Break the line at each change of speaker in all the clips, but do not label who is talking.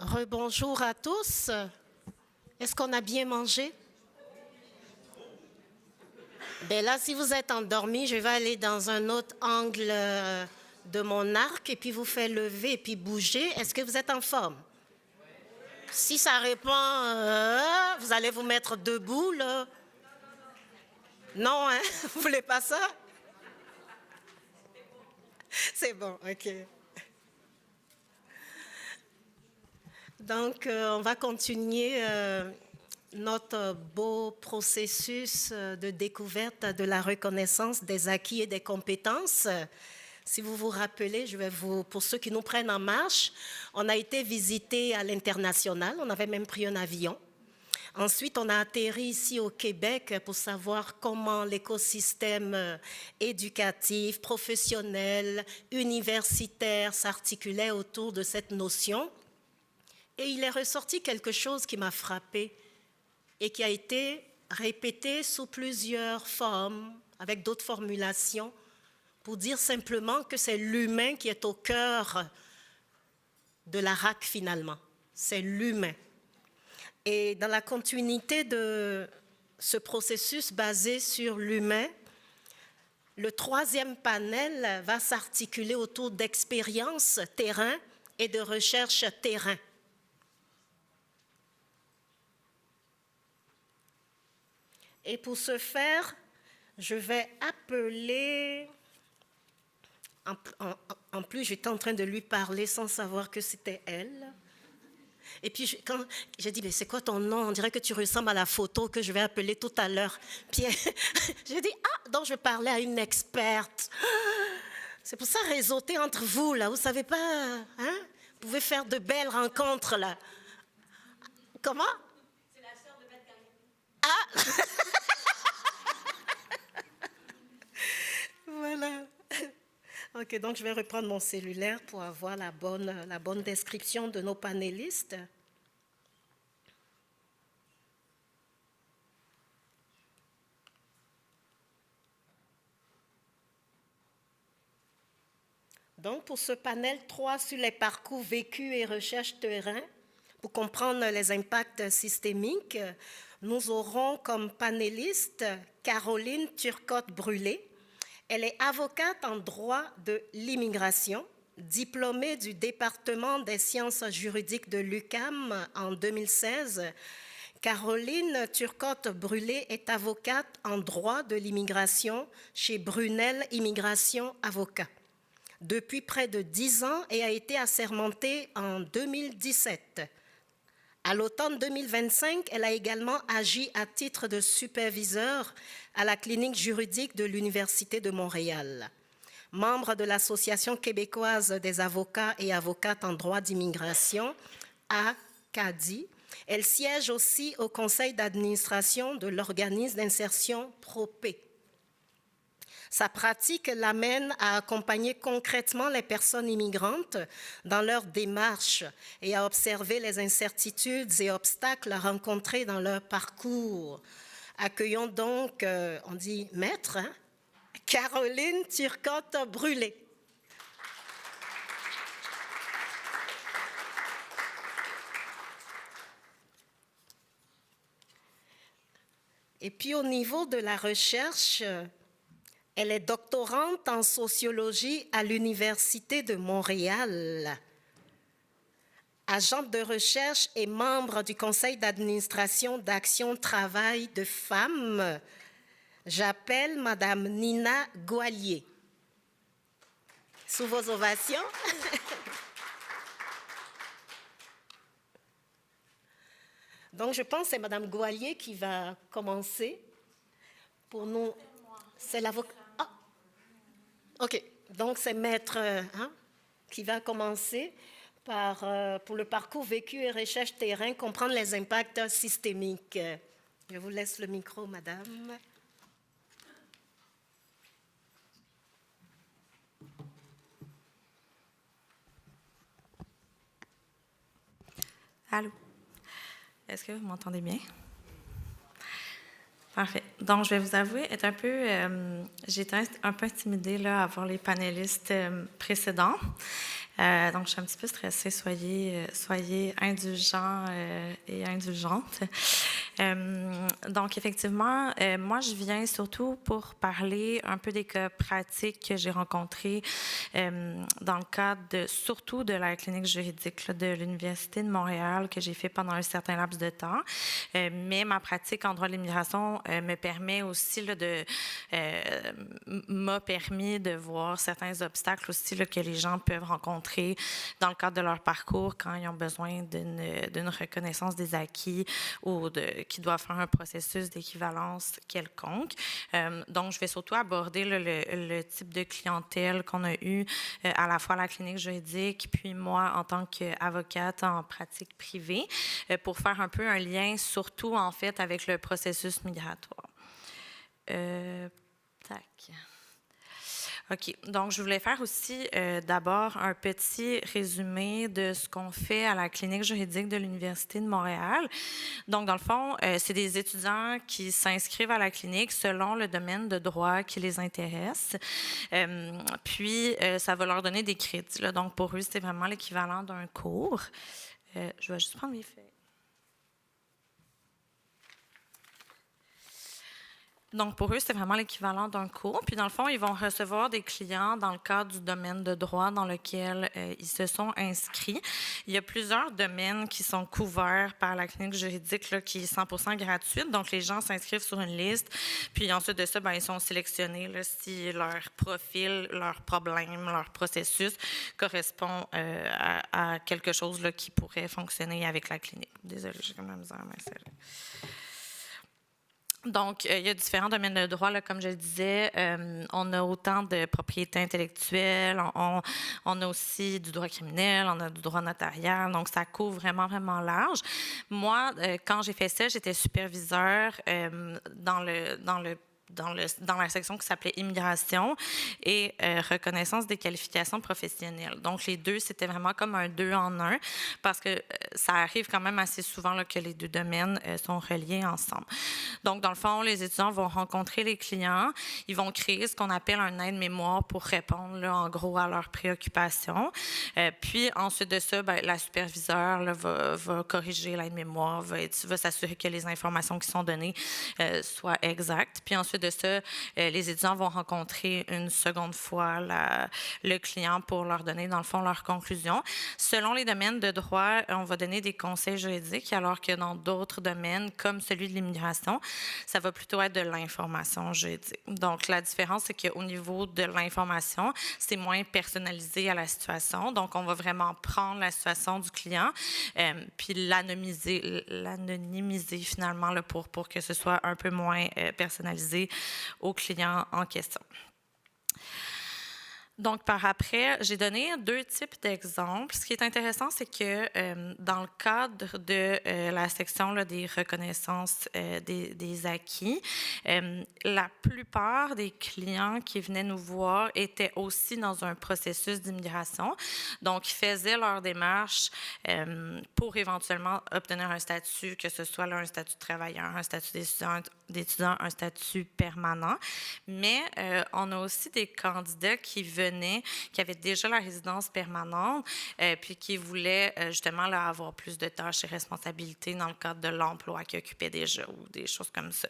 Rebonjour à tous. Est-ce qu'on a bien mangé? Ben là, si vous êtes endormis, je vais aller dans un autre angle de mon arc et puis vous faire lever et puis bouger. Est-ce que vous êtes en forme? Si ça répond, vous allez vous mettre debout, là. Non, hein? Vous voulez pas ça? C'est bon, OK. Donc, on va continuer notre beau processus de découverte de la reconnaissance des acquis et des compétences. Si vous vous rappelez, pour ceux qui nous prennent en marche, on a été visiter à l'international, on avait même pris un avion. Ensuite, on a atterri ici au Québec pour savoir comment l'écosystème éducatif, professionnel, universitaire s'articulait autour de cette notion. Et il est ressorti quelque chose qui m'a frappée et qui a été répété sous plusieurs formes, avec d'autres formulations, pour dire simplement que c'est l'humain qui est au cœur de la RAC finalement. C'est l'humain. Et dans la continuité de ce processus basé sur l'humain, le troisième panel va s'articuler autour d'expériences terrain et de recherche terrain. Et pour ce faire, je vais appeler... En plus, j'étais en train de lui parler sans savoir que c'était elle. Et puis, quand j'ai dit, mais c'est quoi ton nom? On dirait que tu ressembles à la photo que je vais appeler tout à l'heure. Puis, j'ai dit, donc je parlais à une experte. C'est pour ça, réseauter entre vous, là. Vous ne savez pas, hein? Vous pouvez faire de belles rencontres, là. Comment? C'est la sœur de Beth Gagnon. Voilà. OK, donc je vais reprendre mon cellulaire pour avoir la bonne description de nos panélistes. Donc, pour ce panel 3 sur les parcours vécus et recherche terrain, pour comprendre les impacts systémiques, nous aurons comme panéliste Caroline Turcotte-Brûlé. Elle est avocate en droit de l'immigration, diplômée du département des sciences juridiques de l'UQAM en 2016. Caroline Turcotte-Brûlé est avocate en droit de l'immigration chez Brunel Immigration Avocat depuis près de 10 ans et a été assermentée en 2017. À l'automne 2025, elle a également agi à titre de superviseur à la clinique juridique de l'Université de Montréal. Membre de l'Association québécoise des avocats et avocates en droit d'immigration, ACADI, elle siège aussi au conseil d'administration de l'organisme d'insertion PROPÉ. Sa pratique l'amène à accompagner concrètement les personnes immigrantes dans leur démarche et à observer les incertitudes et obstacles rencontrés dans leur parcours. Accueillons donc, on dit maître, hein, Caroline Turcotte-Brûlé. Et puis au niveau de la recherche, elle est doctorante en sociologie à l'Université de Montréal. Agente de recherche et membre du conseil d'administration d'Action Travail de Femmes, j'appelle Madame Nina Gouallier. Sous vos ovations. Donc, je pense que c'est Madame Gouallier qui va commencer pour nous. C'est l'avocat. Ah. OK. Donc, c'est Maître qui va commencer pour le parcours vécu et recherche terrain, comprendre les impacts systémiques. Je vous laisse le micro, Madame.
Allô? Est-ce que vous m'entendez bien? Parfait. Donc, je vais vous avouer, j'étais un peu intimidée là, à voir les panélistes précédents. Donc, je suis un petit peu stressée. Soyez indulgents et indulgentes. Donc, effectivement, moi, je viens surtout pour parler un peu des cas pratiques que j'ai rencontrés dans le cadre surtout de la clinique juridique là, de l'Université de Montréal que j'ai fait pendant un certain laps de temps. Mais ma pratique en droit de l'immigration me permet aussi là, m'a permis de voir certains obstacles aussi là, que les gens peuvent rencontrer dans le cadre de leur parcours quand ils ont besoin d'une reconnaissance des acquis ou qui doivent faire un processus d'équivalence quelconque. Donc, je vais surtout aborder là, le type de clientèle qu'on a eu à la fois à la clinique juridique, puis moi en tant qu'avocate en pratique privée, pour faire un peu un lien surtout en fait avec le processus migratoire. Tac. OK. Donc, je voulais faire aussi d'abord un petit résumé de ce qu'on fait à la clinique juridique de l'Université de Montréal. Donc, dans le fond, c'est des étudiants qui s'inscrivent à la clinique selon le domaine de droit qui les intéresse. Puis, ça va leur donner des crédits. Là. Donc, pour eux, c'est vraiment l'équivalent d'un cours. Je vais juste prendre mes feuilles. Donc, pour eux, c'est vraiment l'équivalent d'un cours. Puis, dans le fond, ils vont recevoir des clients dans le cadre du domaine de droit dans lequel ils se sont inscrits. Il y a plusieurs domaines qui sont couverts par la clinique juridique là, qui est 100% gratuite. Donc, les gens s'inscrivent sur une liste. Puis, ensuite de ça, bien, ils sont sélectionnés là, si leur profil, leur problème, leur processus correspond à quelque chose là, qui pourrait fonctionner avec la clinique. Désolée, j'ai comme la misère à m'insérer. Donc, il y a différents domaines de droit, là, comme je le disais. On a autant de propriété intellectuelle, on a aussi du droit criminel, on a du droit notarial, donc ça couvre vraiment, vraiment large. Moi, quand j'ai fait ça, j'étais superviseur dans la section qui s'appelait Immigration et reconnaissance des qualifications professionnelles. Donc, les deux, c'était vraiment comme un 2 en 1 parce que ça arrive quand même assez souvent là, que les deux domaines sont reliés ensemble. Donc, dans le fond, les étudiants vont rencontrer les clients, ils vont créer ce qu'on appelle un aide-mémoire pour répondre, là, en gros, à leurs préoccupations. Puis, ensuite de ça, bien, la superviseure là, va corriger l'aide-mémoire, va s'assurer que les informations qui sont données soient exactes. Puis ensuite de ça, les étudiants vont rencontrer une seconde fois le client pour leur donner, dans le fond, leurs conclusions. Selon les domaines de droit, on va donner des conseils juridiques, alors que dans d'autres domaines, comme celui de l'immigration, ça va plutôt être de l'information juridique. Donc, la différence, c'est qu'au niveau de l'information, c'est moins personnalisé à la situation. Donc, on va vraiment prendre la situation du client puis l'anonymiser finalement là, pour que ce soit un peu moins personnalisé au client en question. Donc, par après, j'ai donné 2 types d'exemples. Ce qui est intéressant, c'est que dans le cadre de la section là, des reconnaissances des acquis, la plupart des clients qui venaient nous voir étaient aussi dans un processus d'immigration. Donc, ils faisaient leur démarche pour éventuellement obtenir un statut, que ce soit là, un statut de travailleur, un statut d'étudiant, un statut permanent. Mais on a aussi des candidats qui avaient déjà la résidence permanente, puis qui voulaient justement là, avoir plus de tâches et responsabilités dans le cadre de l'emploi qu'ils occupaient déjà ou des choses comme ça.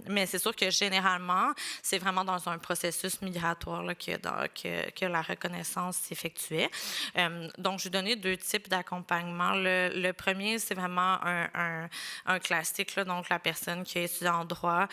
Mais c'est sûr que généralement, c'est vraiment dans un processus migratoire là, que la reconnaissance s'effectuait. Donc, je vais donner 2 types d'accompagnement. Le premier, c'est vraiment un classique, là, donc la personne qui est étudiante en droit,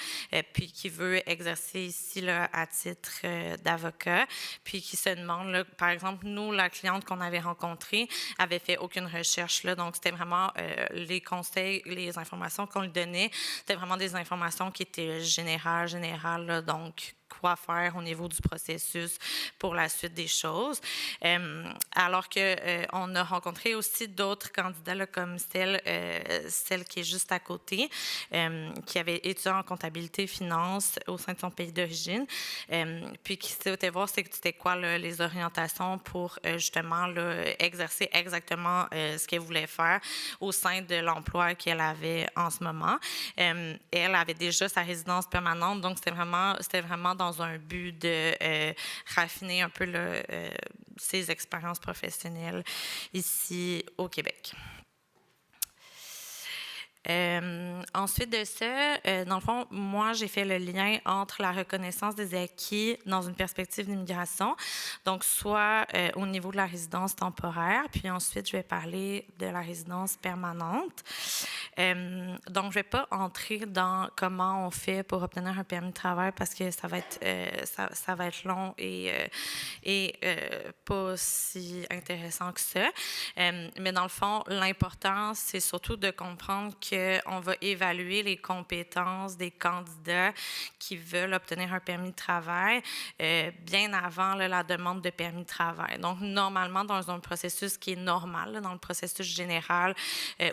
puis qui veut exercer ici là, à titre d'avocat, puis qui se demande, là, par exemple, nous, la cliente qu'on avait rencontrée avait fait aucune recherche, là, donc c'était vraiment les conseils, les informations qu'on lui donnait, c'était vraiment des informations qui étaient générales, là, donc quoi faire au niveau du processus pour la suite des choses. Alors qu'on a rencontré aussi d'autres candidats là, comme celle qui est juste à côté, qui avait étudié en comptabilité et finance au sein de son pays d'origine, puis qui souhaitait voir c'était quoi là, les orientations pour justement là, exercer exactement ce qu'elle voulait faire au sein de l'emploi qu'elle avait en ce moment. Elle avait déjà sa résidence permanente, donc c'était vraiment dans un but de raffiner un peu ses expériences professionnelles ici au Québec. Ensuite de ça, dans le fond, moi, j'ai fait le lien entre la reconnaissance des acquis dans une perspective d'immigration, donc soit au niveau de la résidence temporaire, puis ensuite, je vais parler de la résidence permanente. Donc, je ne vais pas entrer dans comment on fait pour obtenir un permis de travail parce que ça va être, ça va être long et pas si intéressant que ça. Mais dans le fond, l'important, c'est surtout de comprendre qu'on va évaluer les compétences des candidats qui veulent obtenir un permis de travail bien avant la demande de permis de travail. Donc, normalement, dans un processus qui est normal, dans le processus général,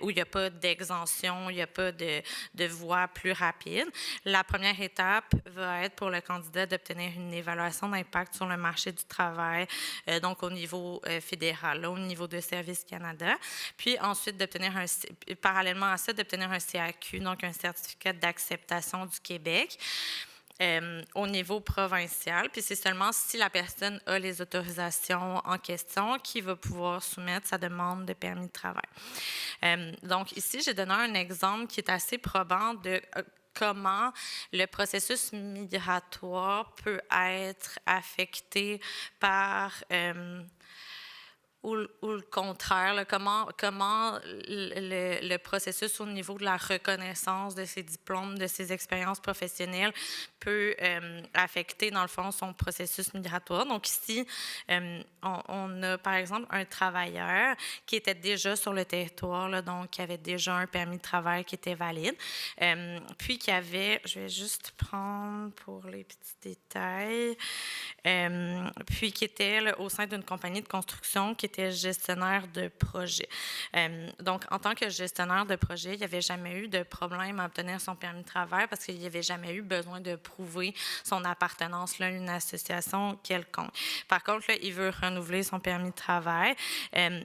où il n'y a pas d'exemption, il n'y a pas de voie plus rapide, la première étape va être pour le candidat d'obtenir une évaluation d'impact sur le marché du travail, donc au niveau fédéral, là, au niveau de Service Canada, puis ensuite d'obtenir parallèlement à ça, d'obtenir un CAQ, donc un certificat d'acceptation du Québec. Au niveau provincial, puis c'est seulement si la personne a les autorisations en question qu'il va pouvoir soumettre sa demande de permis de travail. Donc ici, j'ai donné un exemple qui est assez probant de comment le processus migratoire peut être affecté par ou le contraire, là, comment le processus au niveau de la reconnaissance de ses diplômes, de ses expériences professionnelles peut affecter, dans le fond, son processus migratoire. Donc ici, on a, par exemple, un travailleur qui était déjà sur le territoire, là, donc qui avait déjà un permis de travail qui était valide, puis qui avait, je vais juste prendre pour les petits détails, puis qui était là, au sein d'une compagnie de construction qui était gestionnaire de projet. Donc, en tant que gestionnaire de projet, il n'y avait jamais eu de problème à obtenir son permis de travail parce qu'il n'y avait jamais eu besoin de prouver son appartenance là, à une association quelconque. Par contre, là, il veut renouveler son permis de travail,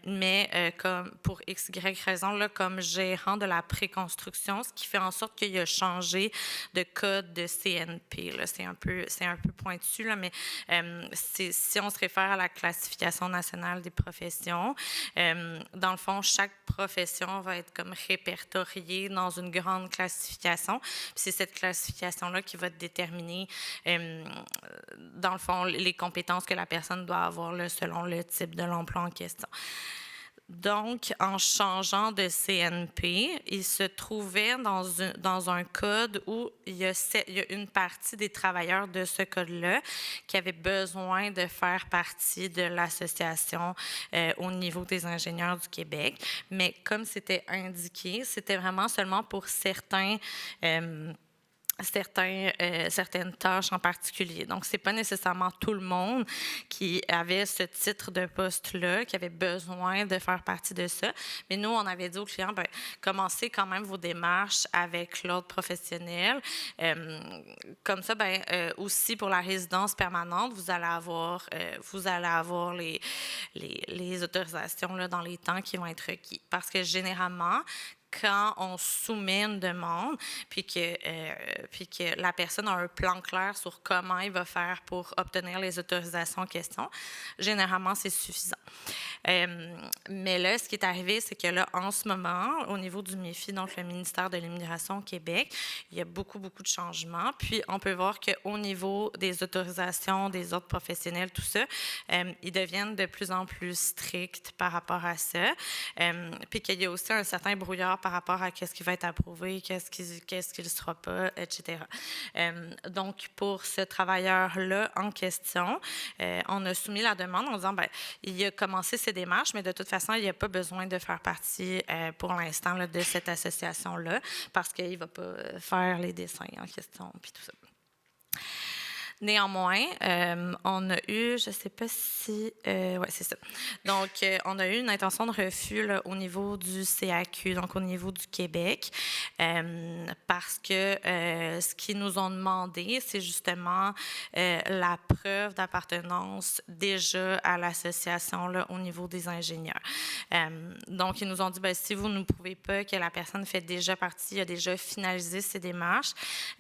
mais comme pour X, Y raison, là, comme gérant de la préconstruction, ce qui fait en sorte qu'il a changé de code de CNP. Là. C'est un peu pointu, là, mais si on se réfère à la classification nationale des professions, dans le fond, chaque profession va être comme répertoriée dans une grande classification. Puis c'est cette classification-là qui va déterminer, dans le fond, les compétences que la personne doit avoir là, selon le type de l'emploi en question. Donc, en changeant de CNP, il se trouvait dans un code où il y a une partie des travailleurs de ce code-là qui avaient besoin de faire partie de l'association au niveau des ingénieurs du Québec. Mais comme c'était indiqué, c'était vraiment seulement pour certaines tâches en particulier. Donc, ce n'est pas nécessairement tout le monde qui avait ce titre de poste-là, qui avait besoin de faire partie de ça. Mais nous, on avait dit aux clients, bien, commencez quand même vos démarches avec l'ordre professionnel. Comme ça, bien, aussi pour la résidence permanente, vous allez avoir les autorisations là, dans les temps qui vont être requis. Parce que généralement, quand on soumet une demande, puis que la personne a un plan clair sur comment il va faire pour obtenir les autorisations en question, généralement, c'est suffisant. Mais là, ce qui est arrivé, c'est que là, en ce moment, au niveau du MIFI, donc le ministère de l'Immigration au Québec, il y a beaucoup, beaucoup de changements. Puis, on peut voir qu'au niveau des autorisations, des ordres professionnels, tout ça, ils deviennent de plus en plus stricts par rapport à ça. Puis qu'il y a aussi un certain brouillard par rapport à qu'est-ce qui va être approuvé, qu'est-ce qui ne sera pas, etc. Donc, pour ce travailleur-là en question, on a soumis la demande en disant, bien, il a commencé ses démarches, mais de toute façon, il n'y a pas besoin de faire partie pour l'instant là, de cette association-là parce qu'il ne va pas faire les dessins en question, puis tout ça. Néanmoins, on a eu, je ne sais pas si... oui, c'est ça. Donc, on a eu une intention de refus là, au niveau du CAQ, donc au niveau du Québec, parce que ce qu'ils nous ont demandé, c'est justement la preuve d'appartenance déjà à l'association là, au niveau des ingénieurs. Donc, ils nous ont dit, bien, si vous ne prouvez pas que la personne fait déjà partie, a déjà finalisé ses démarches,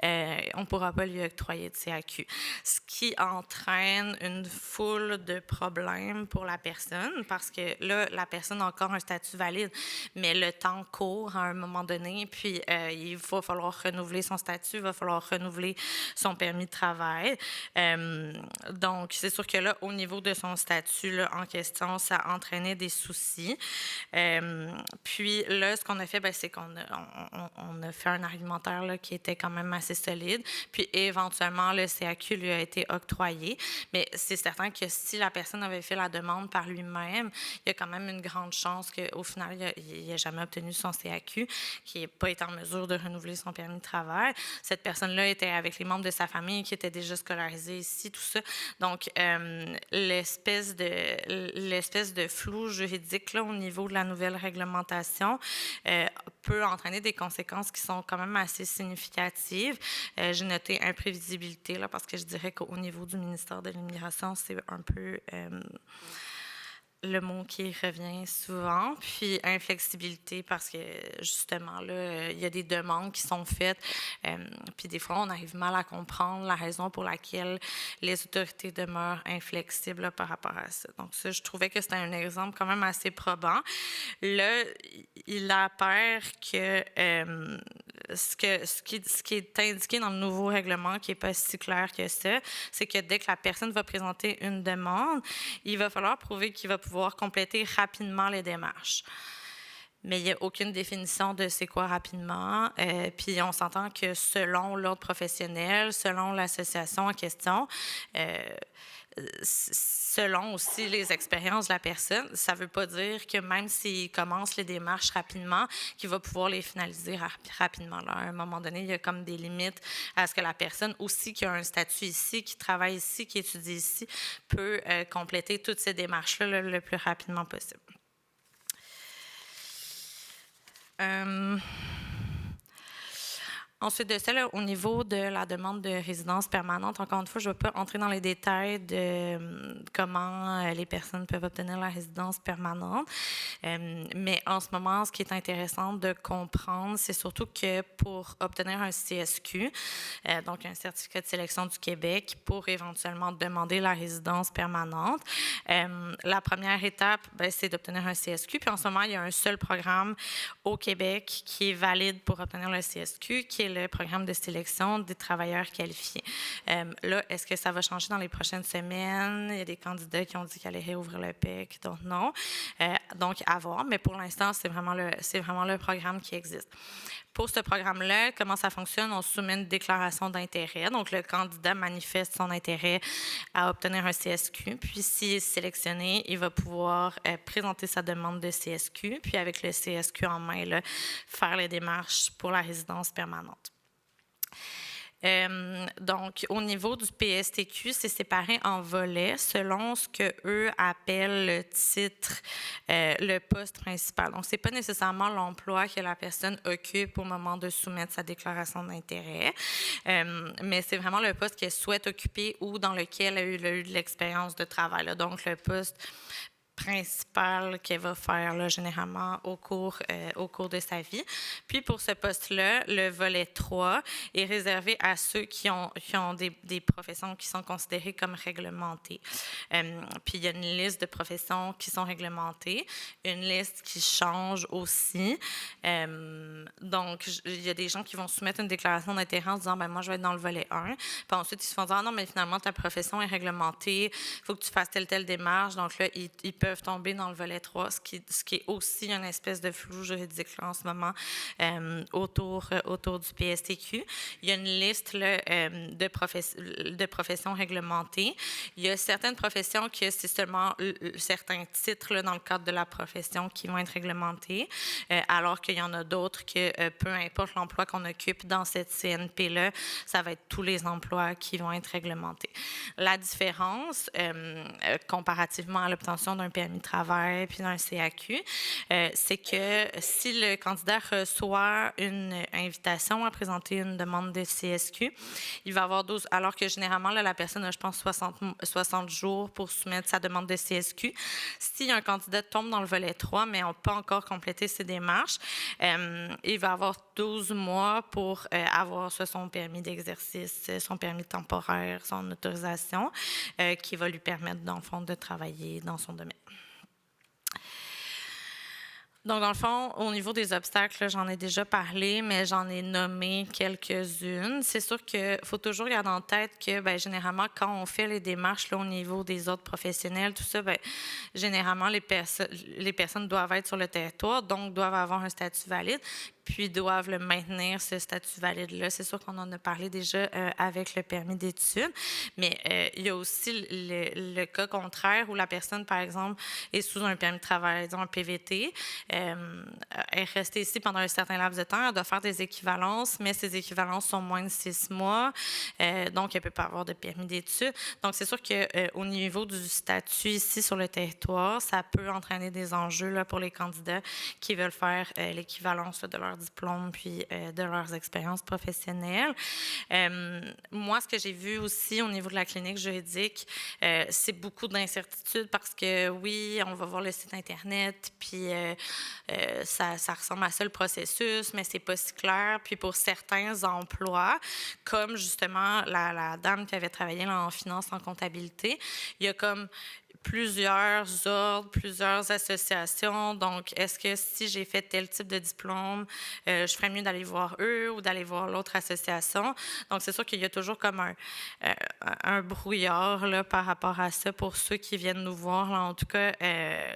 on ne pourra pas lui octroyer de CAQ. ce qui entraîne une foule de problèmes pour la personne parce que là, la personne a encore un statut valide, mais le temps court à un moment donné, puis il va falloir renouveler son statut, il va falloir renouveler son permis de travail. Donc, c'est sûr que là, au niveau de son statut là, en question, ça entraînait des soucis. Puis là, ce qu'on a fait, c'est qu'on a fait un argumentaire là, qui était quand même assez solide. Puis éventuellement, le CAQ lui a été octroyé. Mais c'est certain que si la personne avait fait la demande par lui-même, il y a quand même une grande chance qu'au final, il n'ait jamais obtenu son CAQ, qu'il n'ait pas été en mesure de renouveler son permis de travail. Cette personne-là était avec les membres de sa famille qui étaient déjà scolarisés ici, tout ça. Donc, l'espèce de flou juridique là, au niveau de la nouvelle réglementation peut entraîner des conséquences qui sont quand même assez significatives. J'ai noté imprévisibilité là, parce que je dirais qu'au niveau du ministère de l'Immigration, c'est un peu le mot qui revient souvent, puis inflexibilité parce que justement là, il y a des demandes qui sont faites, puis des fois on arrive mal à comprendre la raison pour laquelle les autorités demeurent inflexibles là, par rapport à ça. Donc ça, je trouvais que c'était un exemple quand même assez probant. Là, il apparaît que ce qui est indiqué dans le nouveau règlement, qui n'est pas si clair que ça, c'est que dès que la personne va présenter une demande, il va falloir prouver qu'il va pouvoir compléter rapidement les démarches. Mais il n'y a aucune définition de c'est quoi rapidement. Puis on s'entend que selon l'ordre professionnel, selon l'association en question, selon aussi les expériences de la personne, ça ne veut pas dire que même s'il commence les démarches rapidement, qu'il va pouvoir les finaliser rapidement. Là, à un moment donné, il y a comme des limites à ce que la personne aussi qui a un statut ici, qui travaille ici, qui étudie ici, peut compléter toutes ces démarches-là là, le plus rapidement possible. Ensuite de ça, là, au niveau de la demande de résidence permanente, encore une fois, je ne vais pas entrer dans les détails de comment les personnes peuvent obtenir la résidence permanente. Mais en ce moment, ce qui est intéressant de comprendre, c'est surtout que pour obtenir un CSQ, donc un certificat de sélection du Québec, pour éventuellement demander la résidence permanente, la première étape, c'est d'obtenir un CSQ. Puis en ce moment, il y a un seul programme au Québec qui est valide pour obtenir le CSQ, qui est le programme de sélection des travailleurs qualifiés. Là, est-ce que ça va changer dans les prochaines semaines? Il y a des candidats qui ont dit qu'ils allaient réouvrir le PEC, d'autres non. Donc, à voir. Mais pour l'instant, c'est vraiment le programme qui existe. Pour ce programme-là, comment ça fonctionne? On soumet une déclaration d'intérêt. Donc, le candidat manifeste son intérêt à obtenir un CSQ. Puis, s'il est sélectionné, il va pouvoir présenter sa demande de CSQ. Puis, avec le CSQ en main, là, faire les démarches pour la résidence permanente. Donc, au niveau du PSTQ, c'est séparé en volets selon ce qu'eux appellent le titre, le poste principal. Donc, ce n'est pas nécessairement l'emploi que la personne occupe au moment de soumettre sa déclaration d'intérêt, mais c'est vraiment le poste qu'elle souhaite occuper ou dans lequel elle a eu de l'expérience de travail. Là. Donc, le poste principal qu'elle va faire là, généralement au cours de sa vie. Puis pour ce poste-là, le volet 3 est réservé à ceux qui ont des professions qui sont considérées comme réglementées. Puis il y a une liste de professions qui sont réglementées, une liste qui change aussi. Donc, il y a des gens qui vont soumettre une déclaration d'intérêt en disant moi, je vais être dans le volet 1. Puis ensuite, ils se font dire non, mais finalement, ta profession est réglementée, il faut que tu fasses telle démarche. Donc là, ils peuvent tomber dans le volet 3, ce qui est aussi une espèce de flou juridique là, en ce moment autour du PSTQ. Il y a une liste là, de professions réglementées. Il y a certaines professions que c'est seulement certains titres là, dans le cadre de la profession qui vont être réglementés, alors qu'il y en a d'autres que peu importe l'emploi qu'on occupe dans cette CNP-là, ça va être tous les emplois qui vont être réglementés. La différence, comparativement à l'obtention d'un permis de travail puis d'un CAQ, c'est que si le candidat reçoit une invitation à présenter une demande de CSQ, il va avoir 12, alors que généralement, là, la personne a, je pense, 60 jours pour soumettre sa demande de CSQ. Si un candidat tombe dans le volet 3, mais n'a pas encore complété ses démarches, il va avoir 12 mois pour avoir soit son permis d'exercice, son permis temporaire, son autorisation, qui va lui permettre, dans le fond, de travailler dans son domaine. Donc, dans le fond, au niveau des obstacles, j'en ai déjà parlé, mais j'en ai nommé quelques-unes. C'est sûr qu'il faut toujours garder en tête que, bien, généralement, quand on fait les démarches là, au niveau des autres professionnels, tout ça, bien, généralement, les personnes doivent être sur le territoire, donc doivent avoir un statut valide, puis doivent le maintenir, ce statut valide-là. C'est sûr qu'on en a parlé déjà avec le permis d'études, mais il y a aussi le cas contraire où la personne, par exemple, est sous un permis de travail, disons un PVT, est restée ici pendant un certain laps de temps, elle doit faire des équivalences, mais ces équivalences sont moins de 6 mois, donc elle ne peut pas avoir de permis d'études. Donc, c'est sûr qu'au niveau du statut ici sur le territoire, ça peut entraîner des enjeux là, pour les candidats qui veulent faire l'équivalence de leur diplôme puis de leurs expériences professionnelles. Moi, ce que j'ai vu aussi au niveau de la clinique juridique, c'est beaucoup d'incertitudes parce que oui, on va voir le site Internet, puis ça ressemble à ça le processus, mais c'est pas si clair. Puis pour certains emplois, comme justement la dame qui avait travaillé là, en finance, en comptabilité, il y a comme plusieurs ordres, plusieurs associations. Donc, est-ce que si j'ai fait tel type de diplôme, je ferais mieux d'aller voir eux ou d'aller voir l'autre association? Donc, c'est sûr qu'il y a toujours comme un brouillard là, par rapport à ça pour ceux qui viennent nous voir. Là, en tout cas,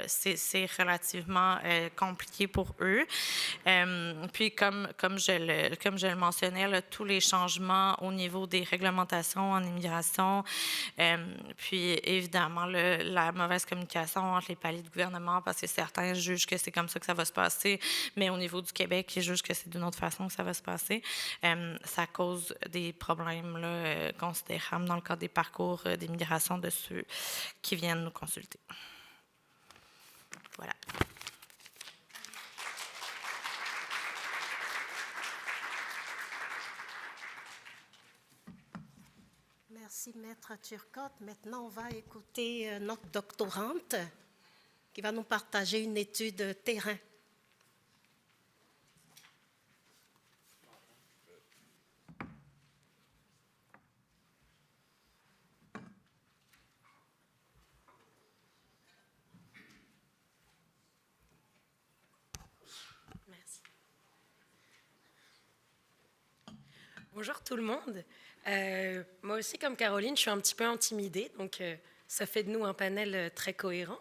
c'est relativement compliqué pour eux. Puis, comme je le mentionnais, là, tous les changements au niveau des réglementations en immigration, puis évidemment, la mauvaise communication entre les paliers de gouvernement parce que certains jugent que c'est comme ça que ça va se passer, mais au niveau du Québec, ils jugent que c'est d'une autre façon que ça va se passer. Ça cause des problèmes là, considérables dans le cadre des parcours d'immigration de ceux qui viennent nous consulter. Voilà.
Merci, Maître Turcotte. Maintenant, on va écouter notre doctorante qui va nous partager une étude terrain.
Merci. Bonjour tout le monde. Moi aussi, comme Caroline, je suis un petit peu intimidée, donc ça fait de nous un panel très cohérent.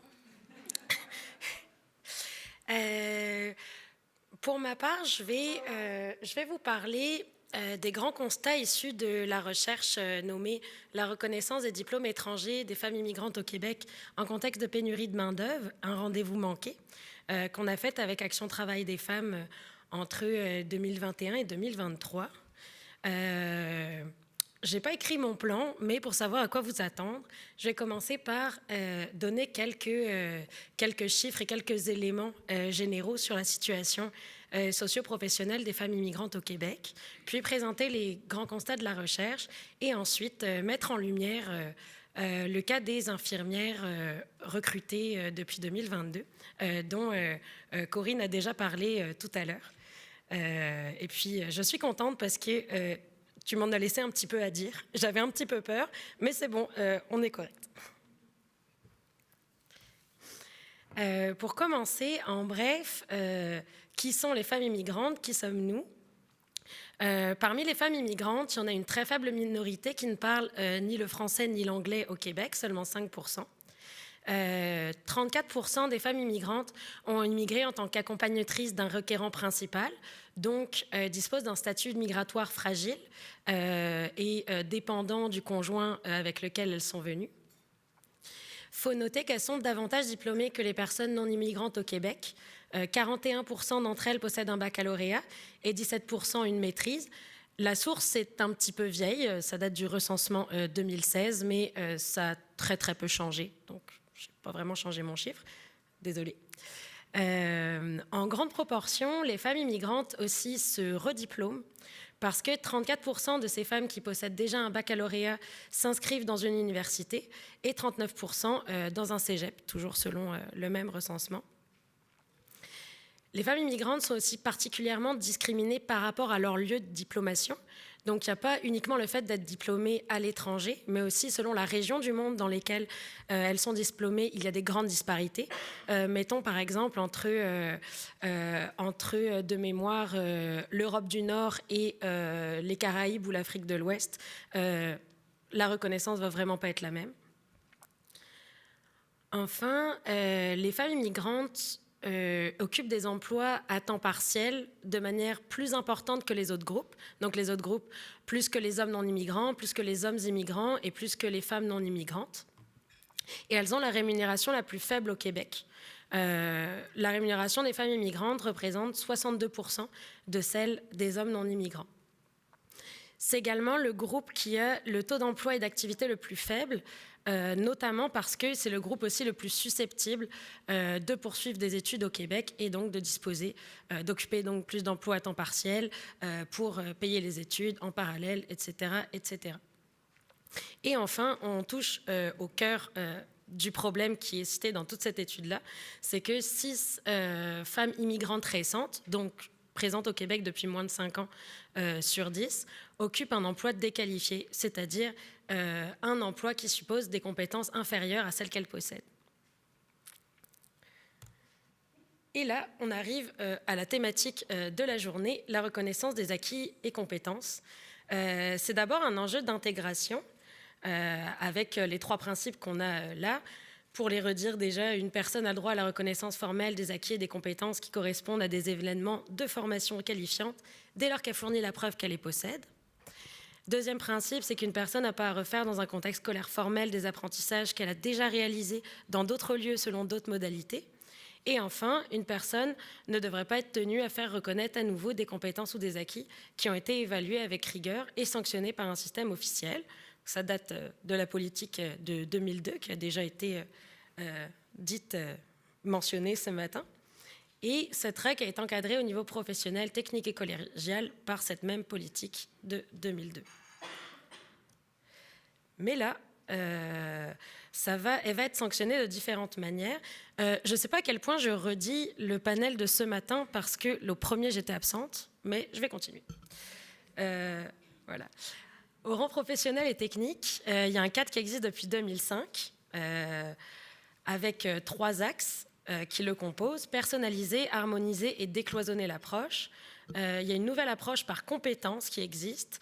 Pour ma part, je vais vous parler des grands constats issus de la recherche nommée « La reconnaissance des diplômes étrangers des femmes immigrantes au Québec en contexte de pénurie de main-d'œuvre, un rendez-vous manqué » qu'on a fait avec Action Travail des femmes entre 2021 et 2023. Je n'ai pas écrit mon plan, mais pour savoir à quoi vous attendre, je vais commencer par donner quelques chiffres et quelques éléments généraux sur la situation socio-professionnelle des femmes immigrantes au Québec, puis présenter les grands constats de la recherche et ensuite mettre en lumière le cas des infirmières recrutées depuis 2022, dont Corinne a déjà parlé tout à l'heure. Et puis, je suis contente parce que tu m'en as laissé un petit peu à dire. J'avais un petit peu peur, mais c'est bon, on est correct. Pour commencer, en bref, qui sont les femmes immigrantes? Qui sommes-nous? Parmi les femmes immigrantes, il y en a une très faible minorité qui ne parle ni le français ni l'anglais au Québec, seulement 5%. 34% des femmes immigrantes ont immigré en tant qu'accompagnatrices d'un requérant principal, donc disposent d'un statut migratoire fragile et dépendant du conjoint avec lequel elles sont venues. Il faut noter qu'elles sont davantage diplômées que les personnes non immigrantes au Québec. 41% d'entre elles possèdent un baccalauréat et 17% une maîtrise. La source est un petit peu vieille, ça date du recensement 2016, mais ça a très très peu changé. Donc, je n'ai pas vraiment changé mon chiffre, désolée. En grande proportion, les femmes immigrantes aussi se rediplôment parce que 34% de ces femmes qui possèdent déjà un baccalauréat s'inscrivent dans une université et 39% dans un cégep, toujours selon le même recensement. Les femmes immigrantes sont aussi particulièrement discriminées par rapport à leur lieu de diplomation. Donc, il n'y a pas uniquement le fait d'être diplômée à l'étranger, mais aussi selon la région du monde dans laquelle elles sont diplômées, il y a des grandes disparités. Mettons par exemple entre de mémoire l'Europe du Nord et les Caraïbes ou l'Afrique de l'Ouest, la reconnaissance ne va vraiment pas être la même. Enfin, les femmes immigrantes occupent des emplois à temps partiel de manière plus importante que les autres groupes. Donc les autres groupes, plus que les hommes non immigrants, plus que les hommes immigrants et plus que les femmes non immigrantes. Et elles ont la rémunération la plus faible au Québec. La rémunération des femmes immigrantes représente 62% de celle des hommes non immigrants. C'est également le groupe qui a le taux d'emploi et d'activité le plus faible, notamment parce que c'est le groupe aussi le plus susceptible de poursuivre des études au Québec et donc de disposer, d'occuper donc plus d'emplois à temps partiel pour payer les études en parallèle, etc., etc. Et enfin, on touche au cœur du problème qui est cité dans toute cette étude-là, c'est que 6 femmes immigrantes récentes, donc présentes au Québec depuis moins de 5 ans sur 10, occupent un emploi déqualifié, c'est-à-dire un emploi qui suppose des compétences inférieures à celles qu'elles possèdent. Et là, on arrive à la thématique de la journée, la reconnaissance des acquis et compétences. C'est d'abord un enjeu d'intégration avec les 3 principes qu'on a là. Pour les redire déjà, une personne a le droit à la reconnaissance formelle des acquis et des compétences qui correspondent à des événements de formation qualifiante dès lors qu'elle fournit la preuve qu'elle les possède. Deuxième principe, c'est qu'une personne n'a pas à refaire dans un contexte scolaire formel des apprentissages qu'elle a déjà réalisés dans d'autres lieux selon d'autres modalités. Et enfin, une personne ne devrait pas être tenue à faire reconnaître à nouveau des compétences ou des acquis qui ont été évalués avec rigueur et sanctionnés par un système officiel. Ça date de la politique de 2002 qui a déjà été mentionnée ce matin. Et cette règle est encadrée au niveau professionnel, technique et collégial par cette même politique de 2002. Mais là, elle va être sanctionnée de différentes manières. Je ne sais pas à quel point je redis le panel de ce matin parce que le premier, j'étais absente, mais je vais continuer. Voilà. Au rang professionnel et technique, il y a un cadre qui existe depuis 2005 avec 3 axes qui le composent: personnaliser, harmoniser et décloisonner l'approche. Il y a une nouvelle approche par compétences qui existe,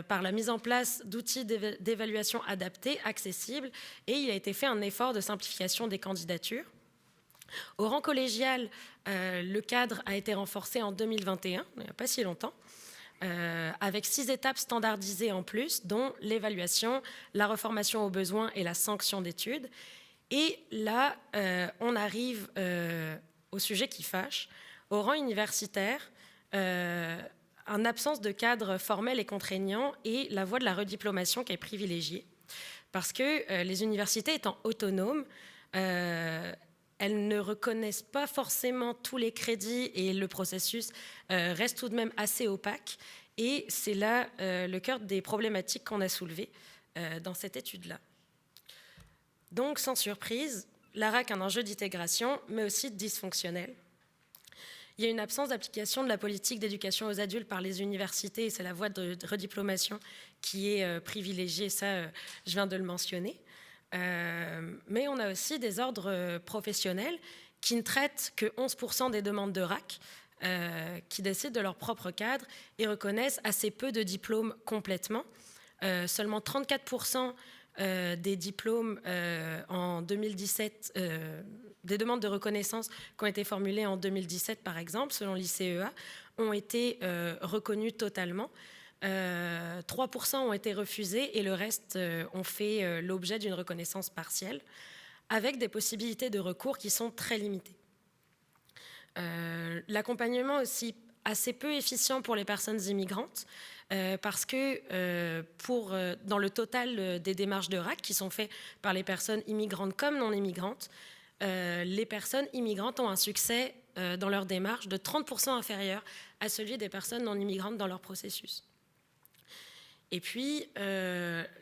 par la mise en place d'outils d'évaluation adaptés, accessibles, et il a été fait un effort de simplification des candidatures. Au rang collégial, le cadre a été renforcé en 2021, il n'y a pas si longtemps, avec 6 étapes standardisées en plus, dont l'évaluation, la reformation aux besoins et la sanction d'études. Et là, on arrive au sujet qui fâche. Au rang universitaire, en absence de cadre formel et contraignant et la voie de la rediplomation qui est privilégiée. Parce que les universités étant autonomes, elles ne reconnaissent pas forcément tous les crédits et le processus reste tout de même assez opaque. Et c'est là le cœur des problématiques qu'on a soulevées dans cette étude-là. Donc, sans surprise, l'ARAC a un enjeu d'intégration, mais aussi dysfonctionnel. Il y a une absence d'application de la politique d'éducation aux adultes par les universités, et c'est la voie de rediplomation qui est privilégiée, ça, je viens de le mentionner. Mais on a aussi des ordres professionnels qui ne traitent que 11% des demandes de RAC, qui décident de leur propre cadre et reconnaissent assez peu de diplômes complètement. Seulement 34% des diplômes en 2017, des demandes de reconnaissance qui ont été formulées en 2017, par exemple, selon l'ICEA, ont été reconnues totalement. 3% ont été refusés et le reste ont fait l'objet d'une reconnaissance partielle, avec des possibilités de recours qui sont très limitées. L'accompagnement aussi assez peu efficient pour les personnes immigrantes, parce que dans le total des démarches de RAC qui sont faites par les personnes immigrantes comme non immigrantes, les personnes immigrantes ont un succès dans leur démarche de 30% inférieur à celui des personnes non immigrantes dans leur processus. Et puis,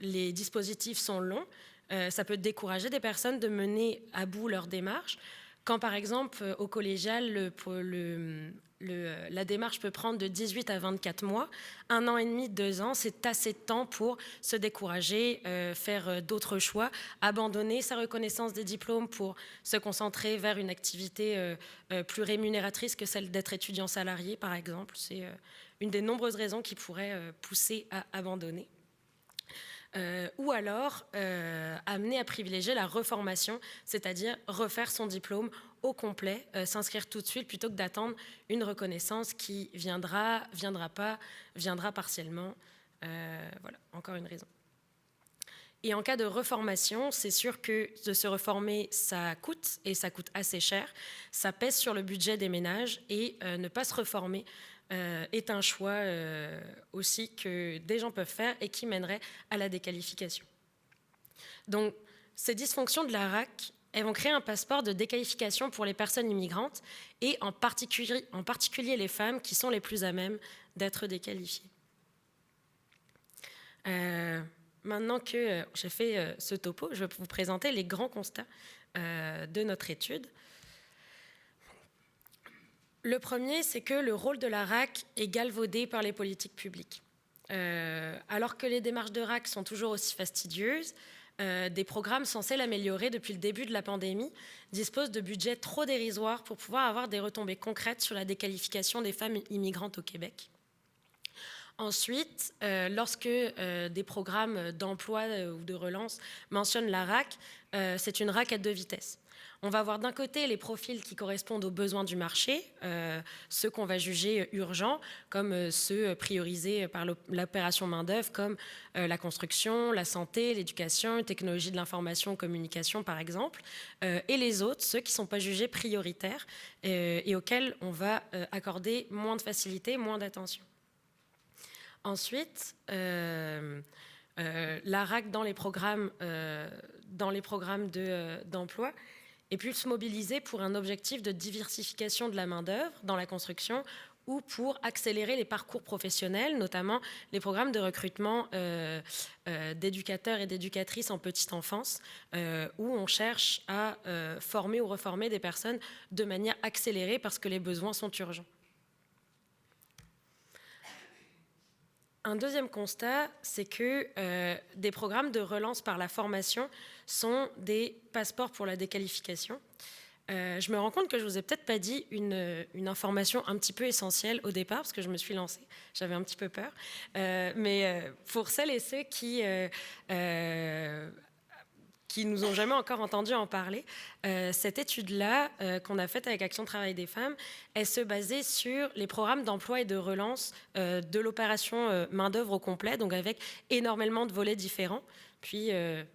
les dispositifs sont longs. Ça peut décourager des personnes de mener à bout leur démarche. Quand, par exemple, au collégial, la démarche peut prendre de 18 à 24 mois, 1 an et demi, 2 ans, c'est assez de temps pour se décourager, faire d'autres choix, abandonner sa reconnaissance des diplômes pour se concentrer vers une activité plus rémunératrice que celle d'être étudiant salarié, par exemple. C'est une des nombreuses raisons qui pourraient pousser à abandonner. Ou alors amener à privilégier la reformation, c'est-à-dire refaire son diplôme au complet, s'inscrire tout de suite plutôt que d'attendre une reconnaissance qui viendra pas, viendra partiellement. Voilà, encore une raison. Et en cas de reformation, c'est sûr que de se reformer, ça coûte, et ça coûte assez cher. Ça pèse sur le budget des ménages, et ne pas se reformer est un choix aussi que des gens peuvent faire et qui mènerait à la déqualification. Donc, ces dysfonctions de la RAC, elles vont créer un passeport de déqualification pour les personnes immigrantes et en particulier les femmes qui sont les plus à même d'être déqualifiées. Maintenant que j'ai fait ce topo, je vais vous présenter les grands constats de notre étude. Le premier, c'est que le rôle de la RAC est galvaudé par les politiques publiques. Alors que les démarches de RAC sont toujours aussi fastidieuses, des programmes censés l'améliorer depuis le début de la pandémie disposent de budgets trop dérisoires pour pouvoir avoir des retombées concrètes sur la déqualification des femmes immigrantes au Québec. Ensuite, lorsque des programmes d'emploi ou de relance mentionnent la RAC, c'est une RAC à 2 vitesses. On va avoir d'un côté les profils qui correspondent aux besoins du marché, ceux qu'on va juger urgents, comme ceux priorisés par l'opération main-d'œuvre, comme la construction, la santé, l'éducation, les technologies de l'information, communication par exemple, et les autres, ceux qui ne sont pas jugés prioritaires et auxquels on va accorder moins de facilité, moins d'attention. Ensuite, la RAC dans les programmes d'emploi est plus mobilisée pour un objectif de diversification de la main-d'œuvre dans la construction ou pour accélérer les parcours professionnels, notamment les programmes de recrutement d'éducateurs et d'éducatrices en petite enfance, où on cherche à former ou reformer des personnes de manière accélérée parce que les besoins sont urgents. Un deuxième constat, c'est que des programmes de relance par la formation sont des passeports pour la déqualification. Je me rends compte que je ne vous ai peut-être pas dit une information un petit peu essentielle au départ, parce que je me suis lancée, j'avais un petit peu peur. Mais pour celles et ceux qui nous ont jamais encore entendu en parler, cette étude-là qu'on a faite avec Action Travail des femmes, elle se basait sur les programmes d'emploi et de relance de l'opération main-d'œuvre au complet, donc avec énormément de volets différents. Puis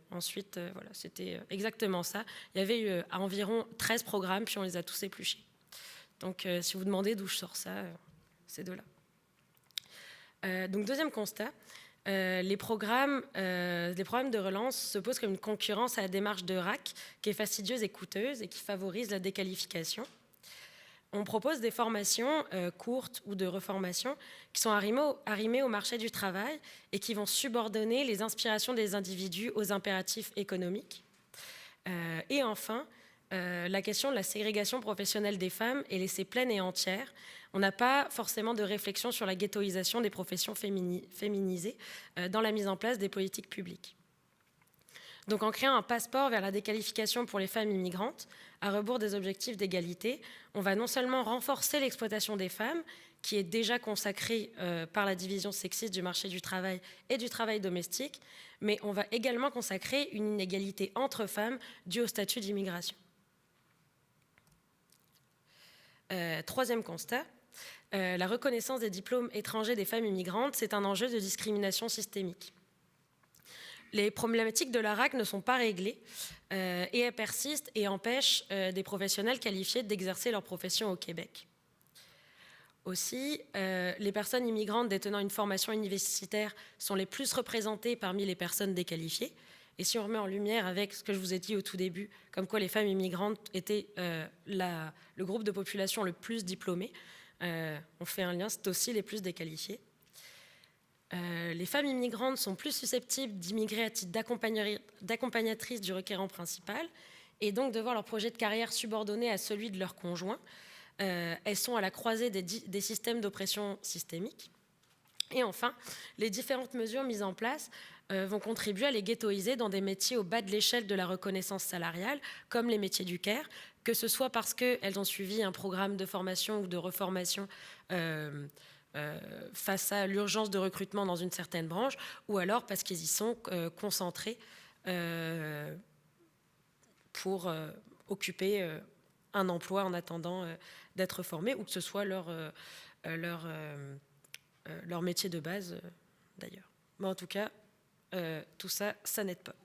ensuite, voilà, c'était exactement ça. Il y avait eu environ 13 programmes, puis on les a tous épluchés. Donc si vous demandez d'où je sors ça, c'est de là. Donc deuxième constat, les programmes de relance se posent comme une concurrence à la démarche de RAC qui est fastidieuse et coûteuse et qui favorise la déqualification. On propose des formations courtes ou de reformation qui sont arrimées au marché du travail et qui vont subordonner les inspirations des individus aux impératifs économiques. Et enfin, la question de la ségrégation professionnelle des femmes est laissée pleine et entière. On n'a pas forcément de réflexion sur la ghettoisation des professions féminisées dans la mise en place des politiques publiques. Donc en créant un passeport vers la déqualification pour les femmes immigrantes, à rebours des objectifs d'égalité, on va non seulement renforcer l'exploitation des femmes, qui est déjà consacrée par la division sexiste du marché du travail et du travail domestique, mais on va également consacrer une inégalité entre femmes due au statut d'immigration. Troisième constat, la reconnaissance des diplômes étrangers des femmes immigrantes, c'est un enjeu de discrimination systémique. Les problématiques de la RAC ne sont pas réglées et elles persistent et empêchent des professionnels qualifiés d'exercer leur profession au Québec. Aussi, les personnes immigrantes détenant une formation universitaire sont les plus représentées parmi les personnes déqualifiées. Et si on remet en lumière avec ce que je vous ai dit au tout début, comme quoi les femmes immigrantes étaient le groupe de population le plus diplômé, on fait un lien, c'est aussi les plus déqualifiés. Les femmes immigrantes sont plus susceptibles d'immigrer à titre d'accompagnatrice du requérant principal et donc de voir leur projet de carrière subordonné à celui de leur conjoint. Elles sont à la croisée des systèmes d'oppression systémique. Et enfin, les différentes mesures mises en place vont contribuer à les ghettoiser dans des métiers au bas de l'échelle de la reconnaissance salariale, comme les métiers du care, que ce soit parce qu'elles ont suivi un programme de formation ou de reformation face à l'urgence de recrutement dans une certaine branche, ou alors parce qu'ils y sont concentrés pour occuper un emploi en attendant d'être formés, ou que ce soit leur métier de base, d'ailleurs. Mais en tout cas, tout ça, ça n'aide pas.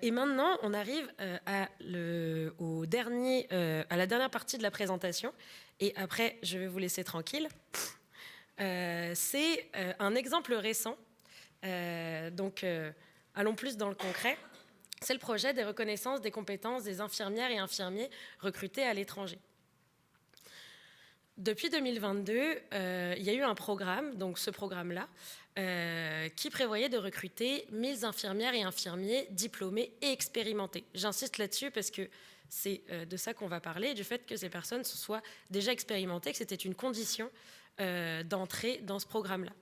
Et maintenant, on arrive à la dernière partie de la présentation, et après, je vais vous laisser tranquille. C'est un exemple récent, donc allons plus dans le concret. C'est le projet des reconnaissances des compétences des infirmières et infirmiers recrutés à l'étranger. Depuis 2022, il y a eu un programme, donc ce programme-là, qui prévoyait de recruter 1000 infirmières et infirmiers diplômés et expérimentés. J'insiste là-dessus parce que c'est de ça qu'on va parler, du fait que ces personnes soient déjà expérimentées, que c'était une condition d'entrée dans ce programme-là.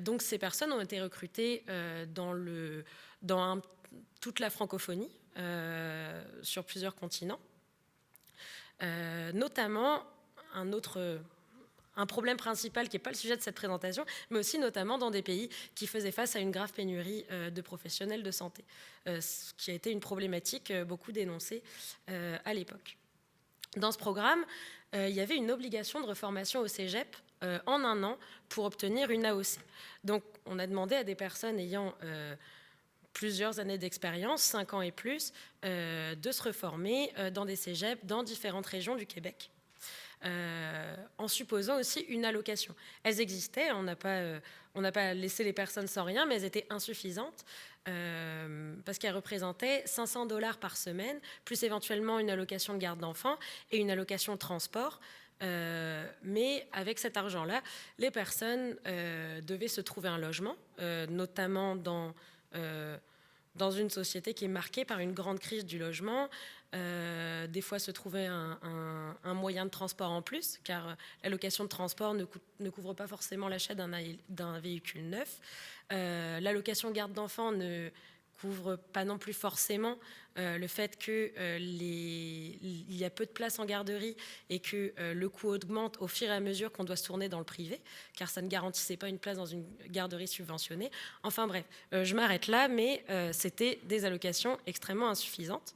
Donc ces personnes ont été recrutées dans toute la francophonie, sur plusieurs continents, notamment un problème principal qui n'est pas le sujet de cette présentation, mais aussi notamment dans des pays qui faisaient face à une grave pénurie de professionnels de santé, ce qui a été une problématique beaucoup dénoncée à l'époque. Dans ce programme, il y avait une obligation de reformation au cégep en 1 an pour obtenir une AOC. Donc on a demandé à des personnes ayant plusieurs années d'expérience, 5 ans et plus, de se reformer dans des cégeps dans différentes régions du Québec. En supposant aussi une allocation. Elles existaient, on n'a pas laissé les personnes sans rien, mais elles étaient insuffisantes parce qu'elles représentaient $500 par semaine, plus éventuellement une allocation de garde d'enfants et une allocation de transport. Mais avec cet argent-là, les personnes devaient se trouver un logement, notamment dans une société qui est marquée par une grande crise du logement. Des fois se trouver un moyen de transport en plus, car l'allocation de transport ne couvre pas forcément l'achat d'un véhicule neuf. L'allocation garde d'enfants ne couvre pas non plus forcément le fait qu'il y a peu de place en garderie et que le coût augmente au fur et à mesure qu'on doit se tourner dans le privé, car ça ne garantissait pas une place dans une garderie subventionnée. Enfin bref, je m'arrête là, mais c'était des allocations extrêmement insuffisantes.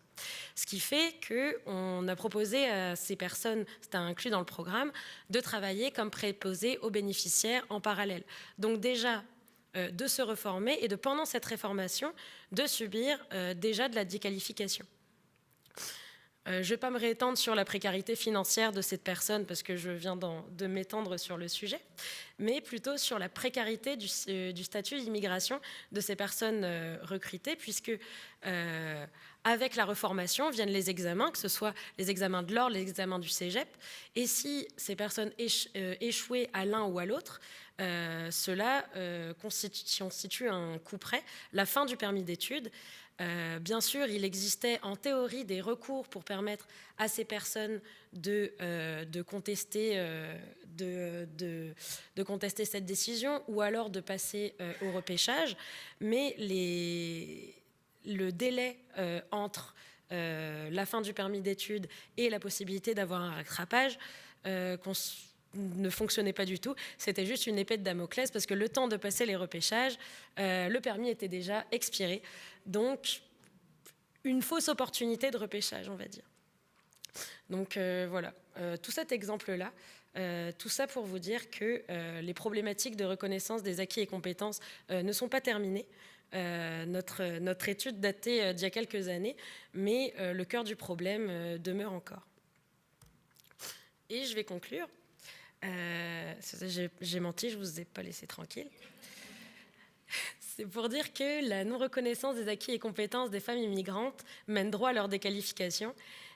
Ce qui fait qu'on a proposé à ces personnes, c'était inclus dans le programme, de travailler comme préposés aux bénéficiaires en parallèle. Donc déjà, de se reformer et de, pendant cette réformation, de subir déjà de la déqualification. Je ne vais pas me réétendre sur la précarité financière de cette personne parce que je viens de m'étendre sur le sujet, mais plutôt sur la précarité du statut d'immigration de ces personnes recrutées, puisque avec la reformation viennent les examens, que ce soit les examens de l'ordre, les examens du cégep, et si ces personnes échouaient à l'un ou à l'autre, cela constitue un coup près, la fin du permis d'études. Bien sûr, il existait en théorie des recours pour permettre à ces personnes de contester cette décision ou alors de passer au repêchage, mais le délai entre la fin du permis d'études et la possibilité d'avoir un rattrapage ne fonctionnait pas du tout. C'était juste une épée de Damoclès parce que le temps de passer les repêchages, le permis était déjà expiré. Donc, une fausse opportunité de repêchage, on va dire. Donc, voilà. Tout cet exemple-là, tout ça pour vous dire que les problématiques de reconnaissance des acquis et compétences ne sont pas terminées. Notre étude datait d'il y a quelques années, mais le cœur du problème demeure encore. Et je vais conclure. J'ai menti, je ne vous ai pas laissé tranquille. C'est pour dire que la non-reconnaissance des acquis et compétences des femmes immigrantes mène droit à leur déqualification.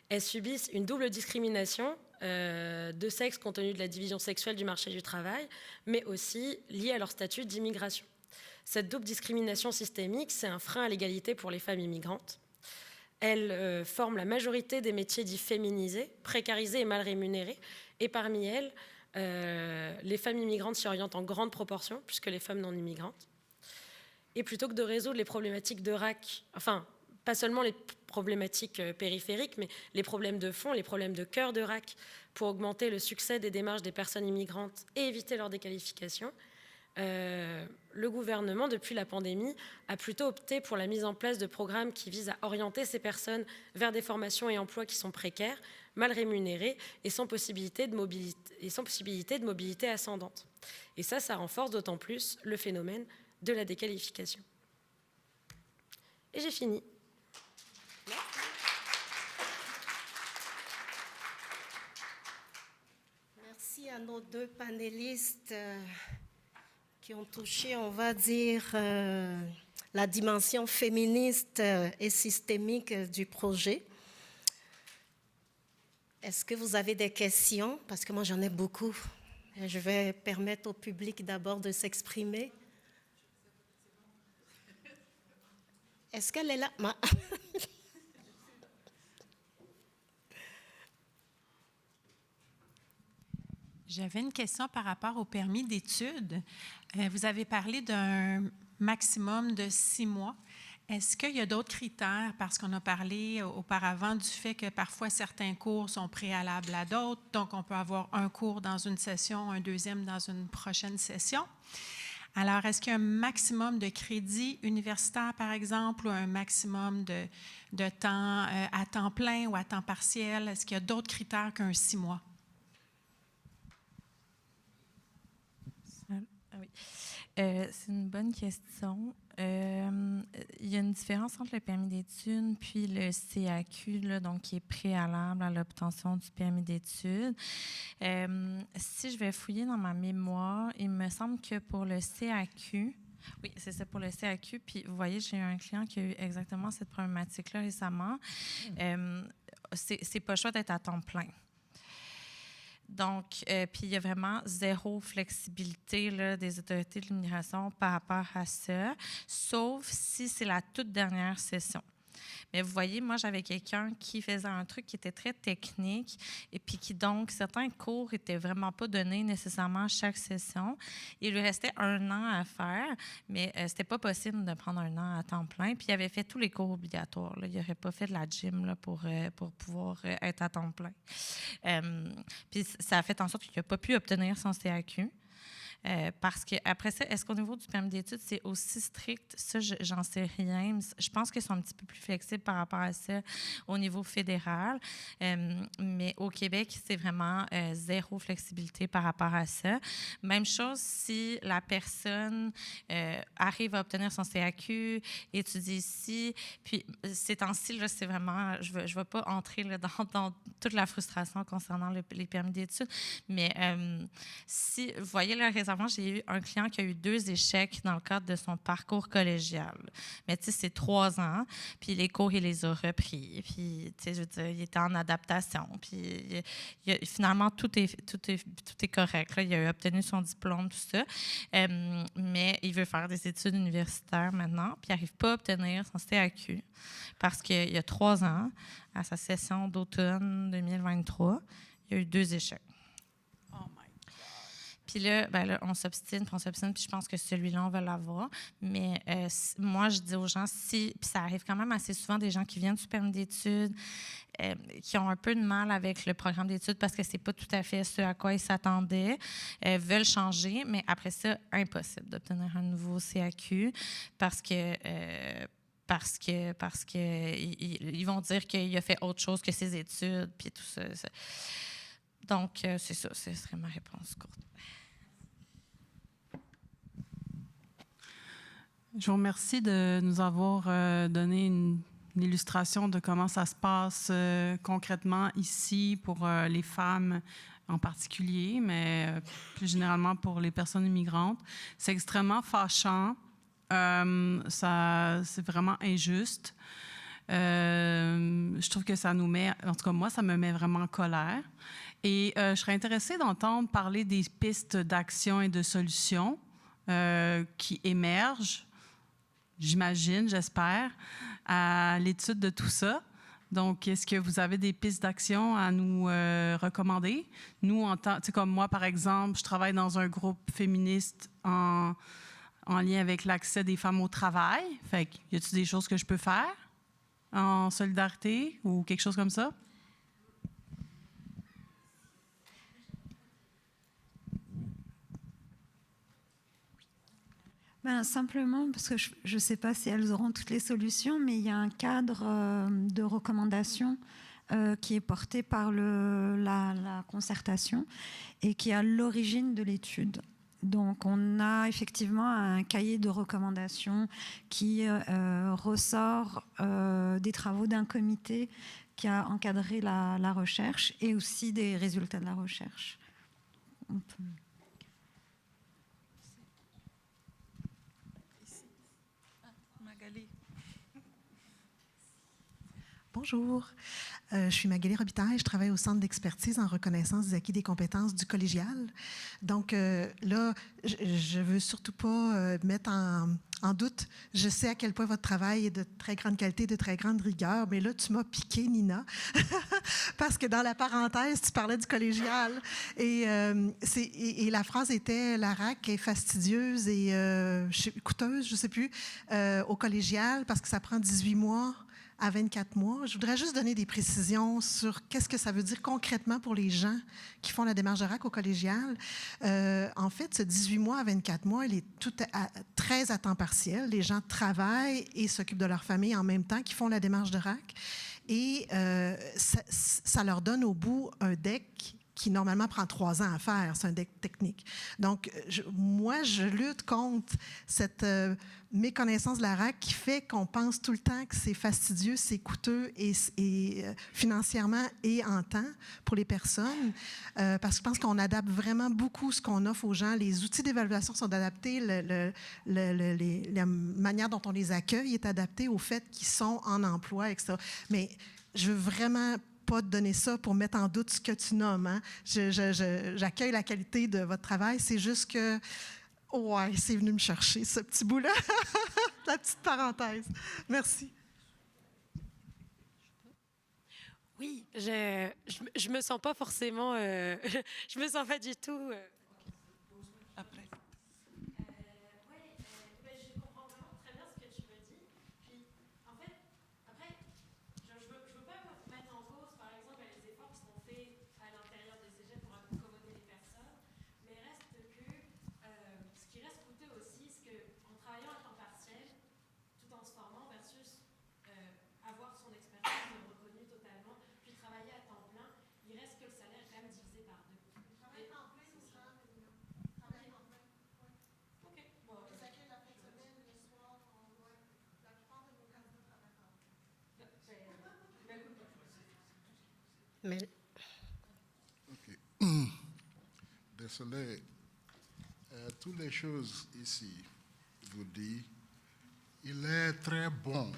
Elles subissent une double discrimination de sexe compte tenu de la division sexuelle du marché du travail, mais aussi liée à leur statut d'immigration. Cette double discrimination systémique, c'est un frein à l'égalité pour les femmes immigrantes. Elles forment la majorité des métiers dits féminisés, précarisés et mal rémunérés. Et parmi elles, les femmes immigrantes s'y orientent en grande proportion, puisque les femmes non immigrantes. Et plutôt que de résoudre les problématiques de RAC, enfin, pas seulement les problématiques périphériques, mais les problèmes de fond, les problèmes de cœur de RAC, pour augmenter le succès des démarches des personnes immigrantes et éviter leur déqualification, le gouvernement, depuis la pandémie, a plutôt opté pour la mise en place de programmes qui visent à orienter ces personnes vers des formations et emplois qui sont précaires, mal rémunérés et sans possibilité de mobilité ascendante. Et ça renforce d'autant plus le phénomène de la déqualification. Et j'ai fini.
Merci à nos deux panélistes qui ont touché, on va dire, la dimension féministe et systémique du projet. Est-ce que vous avez des questions? Parce que moi, j'en ai beaucoup. Je vais permettre au public d'abord de s'exprimer. Est-ce qu'elle est là?
J'avais une question par rapport au permis d'études. Vous avez parlé d'un maximum de 6 mois. Est-ce qu'il y a d'autres critères? Parce qu'on a parlé auparavant du fait que parfois certains cours sont préalables à d'autres. Donc, on peut avoir un cours dans une session, un deuxième dans une prochaine session. Alors, est-ce qu'il y a un maximum de crédits universitaires, par exemple, ou un maximum de temps à temps plein ou à temps partiel? Est-ce qu'il y a d'autres critères qu'un 6 mois?
Oui. C'est une bonne question. Il y a une différence entre le permis d'études puis le CAQ, là, donc qui est préalable à l'obtention du permis d'études. Si je vais fouiller dans ma mémoire, il me semble que pour le CAQ, oui, c'est ça pour le CAQ. Puis vous voyez, j'ai eu un client qui a eu exactement cette problématique-là récemment. C'est pas le choix d'être à temps plein. Donc, puis il y a vraiment zéro flexibilité là, des autorités de l'immigration par rapport à ça, sauf si c'est la toute dernière session. Mais vous voyez, moi, j'avais quelqu'un qui faisait un truc qui était très technique et puis qui, donc, certains cours n'étaient vraiment pas donnés nécessairement à chaque session. Il lui restait 1 an à faire, mais c'était pas possible de prendre 1 an à temps plein. Puis il avait fait tous les cours obligatoires. Là. Il n'aurait pas fait de la gym là, pour pouvoir être à temps plein. Puis ça a fait en sorte qu'il n'a pas pu obtenir son CAQ. Parce qu'après ça, est-ce qu'au niveau du permis d'études, c'est aussi strict? Ça, j'en sais rien. Je pense qu'ils sont un petit peu plus flexibles par rapport à ça au niveau fédéral. Mais au Québec, c'est vraiment zéro flexibilité par rapport à ça. Même chose si la personne arrive à obtenir son CAQ, étudie ici. Puis ces temps-ci, là, c'est vraiment... Je ne vais pas entrer là, dans toute la frustration concernant les permis d'études. Mais si vous voyez la raison, avant, j'ai eu un client qui a eu 2 échecs dans le cadre de son parcours collégial. Mais tu sais, c'est 3 ans, puis les cours, il les a repris. Puis, tu sais, je veux dire, il était en adaptation. Puis, finalement, tout est correct. Là. Il a obtenu son diplôme, tout ça. Mais il veut faire des études universitaires maintenant, puis il n'arrive pas à obtenir son CAQ parce qu'il y a 3 ans, à sa session d'automne 2023, il y a eu 2 échecs. Puis là, on s'obstine, puis je pense que celui-là, on va l'avoir. Mais moi, je dis aux gens, puis ça arrive quand même assez souvent, des gens qui viennent du permis d'études, qui ont un peu de mal avec le programme d'études parce que c'est pas tout à fait ce à quoi ils s'attendaient, veulent changer, mais après ça, impossible d'obtenir un nouveau CAQ parce que ils vont dire qu'il a fait autre chose que ses études, puis tout ça. Donc, c'est ça, ce serait ma réponse courte.
Je vous remercie de nous avoir donné une une illustration de comment ça se passe concrètement ici pour les femmes en particulier, mais plus généralement pour les personnes immigrantes. C'est extrêmement fâchant. C'est vraiment injuste. Je trouve que ça nous met, en tout cas moi, ça me met vraiment en colère. Et je serais intéressée d'entendre parler des pistes d'action et de solutions qui émergent, j'imagine, j'espère, à l'étude de tout ça. Donc, est-ce que vous avez des pistes d'action à nous recommander? Nous, comme moi, par exemple, je travaille dans un groupe féministe en lien avec l'accès des femmes au travail. Fait que, y a-t-il des choses que je peux faire en solidarité ou quelque chose comme ça?
Ben, simplement, parce que je ne sais pas si elles auront toutes les solutions, mais il y a un cadre de recommandations qui est porté par la concertation et qui est à l'origine de l'étude. Donc, on a effectivement un cahier de recommandations qui ressort des travaux d'un comité qui a encadré la recherche et aussi des résultats de la recherche.
Bonjour, je suis Magali Robitaille, je travaille au Centre d'expertise en reconnaissance des acquis des compétences du collégial. Donc là, je ne veux surtout pas mettre en doute. Je sais à quel point votre travail est de très grande qualité, de très grande rigueur, mais là, tu m'as piqué, Nina, parce que dans la parenthèse, tu parlais du collégial. Et la phrase était « La RAC est fastidieuse et coûteuse, je ne sais plus, au collégial, parce que ça prend 18 mois. » À 24 mois. Je voudrais juste donner des précisions sur qu'est-ce que ça veut dire concrètement pour les gens qui font la démarche de RAC au collégial. En fait, ce 18 mois à 24 mois, il est très à temps partiel. Les gens travaillent et s'occupent de leur famille en même temps qu'ils font la démarche de RAC. Et ça leur donne au bout un DEC qui normalement prend 3 ans à faire. C'est un DEC technique. Donc, moi, je lutte contre cette méconnaissance de la RAC qui fait qu'on pense tout le temps que c'est fastidieux, c'est coûteux et financièrement et en temps pour les personnes. Parce que je pense qu'on adapte vraiment beaucoup ce qu'on offre aux gens. Les outils d'évaluation sont adaptés, la manière dont on les accueille est adaptée au fait qu'ils sont en emploi, etc. Mais je veux vraiment pas te donner ça pour mettre en doute ce que tu nommes. Hein. J'accueille la qualité de votre travail. C'est juste que, ouais, c'est venu me chercher, ce petit bout-là. La petite parenthèse. Merci.
Oui, je me sens pas forcément... je me sens pas du tout...
Après.
Mais...
OK. Désolé. Toutes les choses ici, vous dis, il est très bon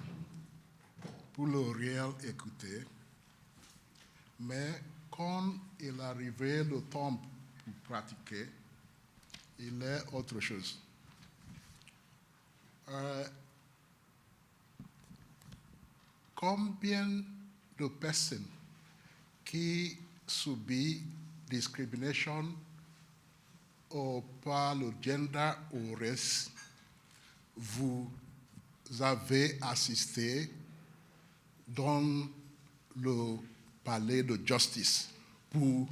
pour le réel écouter, mais quand il arrivait le temps pour pratiquer, il est autre chose. Combien de personnes qui subissent discrimination par le gender ou race, vous avez assisté dans le palais de justice pour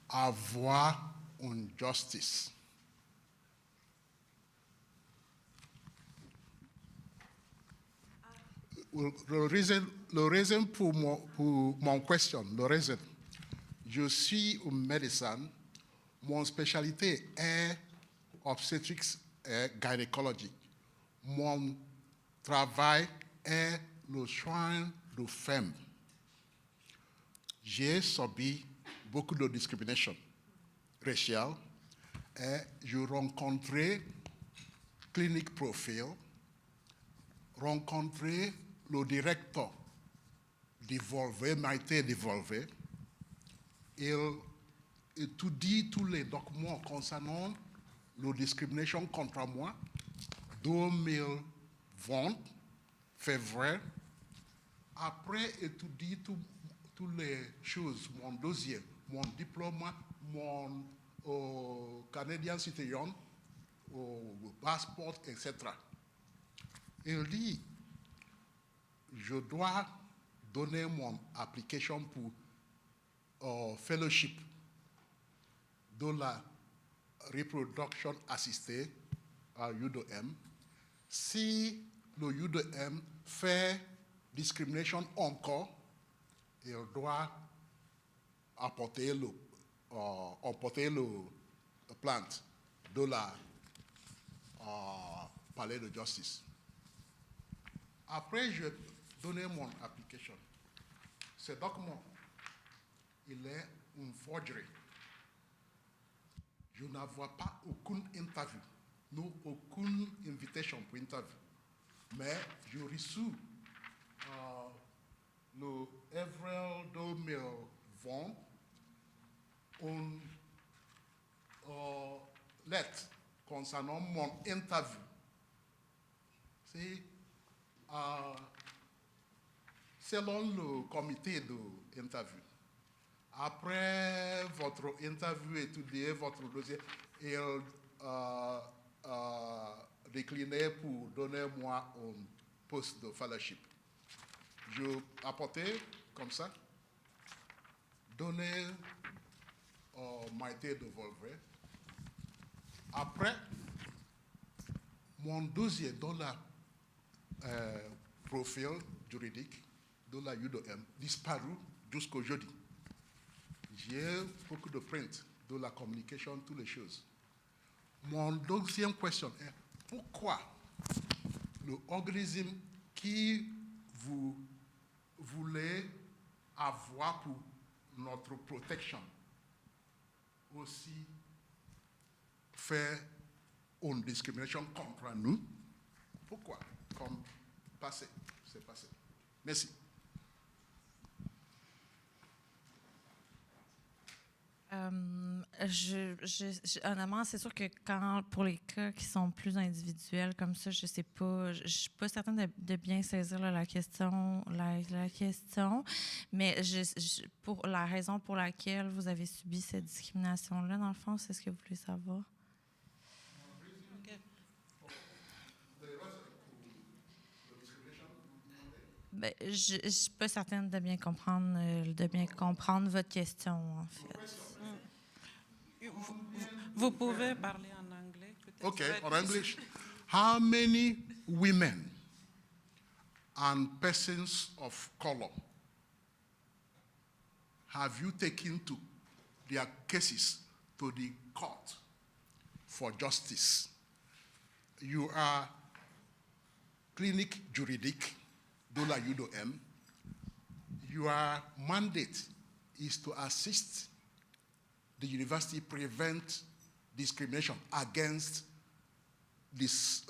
avoir une justice? Le raison pour mon question, le raison, je suis un médecin, mon spécialité est obstetrics et gynecologie. Mon travail est le soin de femmes, j'ai subi beaucoup de discrimination raciale et je rencontrais Clinic Profile, rencontrais le directeur d'Evolve, Maïté d'Evolve. Il étudie tous les documents concernant la discrimination contre moi, 2020, février. Après étudier toutes les choses, mon dossier, mon diplôme, mon Canadian citizen, passeport, etc. Il dit, je dois donner mon application pour fellowship de la reproduction assistée à UDM. Si le UDM fait discrimination encore, il doit emporter le plainte de la palais de justice. Après, je donnais mon application. Ce document, il est une forgerie. Je n'avais pas aucune interview, non aucune invitation pour interview. Mais j'ai reçu le avril 2020 une lettre concernant mon interview. C'est selon le comité d'interview. Après votre interview, étudier votre dossier, il déclinait pour donner moi un poste de fellowship. Je apportais comme ça, donner Maïté de Volvé. Après, mon dossier dans le profil juridique de la UDM disparu jusqu'aujourd'hui. J'ai beaucoup de prints de la communication, toutes les choses. Mon deuxième question est pourquoi l'organisme qui vous voulez avoir pour notre protection aussi fait une discrimination contre nous? Pourquoi? Comme passé, c'est passé. Merci.
Honnêtement, c'est sûr que quand, pour les cas qui sont plus individuels comme ça, je sais pas, je suis pas certaine de bien saisir là, la question, mais pour la raison pour laquelle vous avez subi cette discrimination-là, dans le fond, c'est ce que vous voulez savoir? Ben, je ne suis pas certaine de bien comprendre votre question, en fait.
Vous pouvez parler en anglais?
Okay, on English. How many women and persons of color have you taken to their cases to the court for justice? You are clinic juridique de la UDM. Your mandate is to assist the university prevent discrimination against these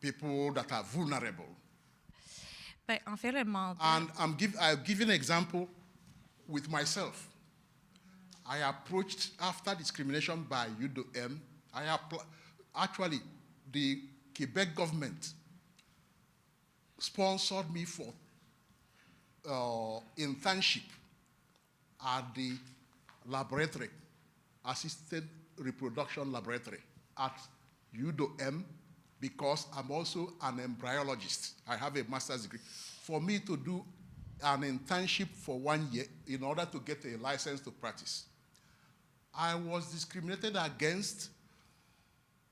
people that are vulnerable.
Ben, en fait, le mandat...
And I'll give an example with myself. I approached after discrimination by UDM. Actually, the Quebec government sponsored me for internship at the laboratory, assisted reproduction laboratory at UDM, because I'm also an embryologist. I have a master's degree. For me to do an internship for 1 year in order to get a license to practice, I was discriminated against,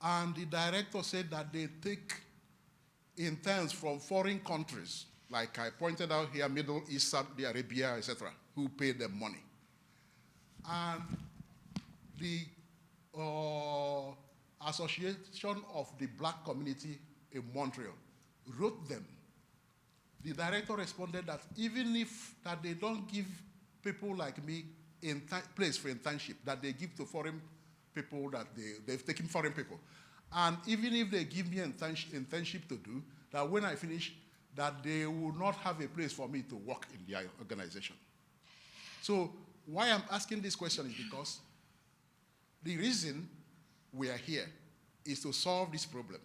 and the director said that they take interns from foreign countries, like I pointed out here, Middle East, Saudi Arabia, etc., who pay them money. And the Association of the Black Community in Montreal wrote them the director responded that even if that they don't give people like me place for internship, that they give to foreign people that they've taken foreign people. And even if they give me internship to do, that when I finish, that they will not have a place for me to work in their organization. So why I'm asking this question is because the reason we are here is to solve this problem.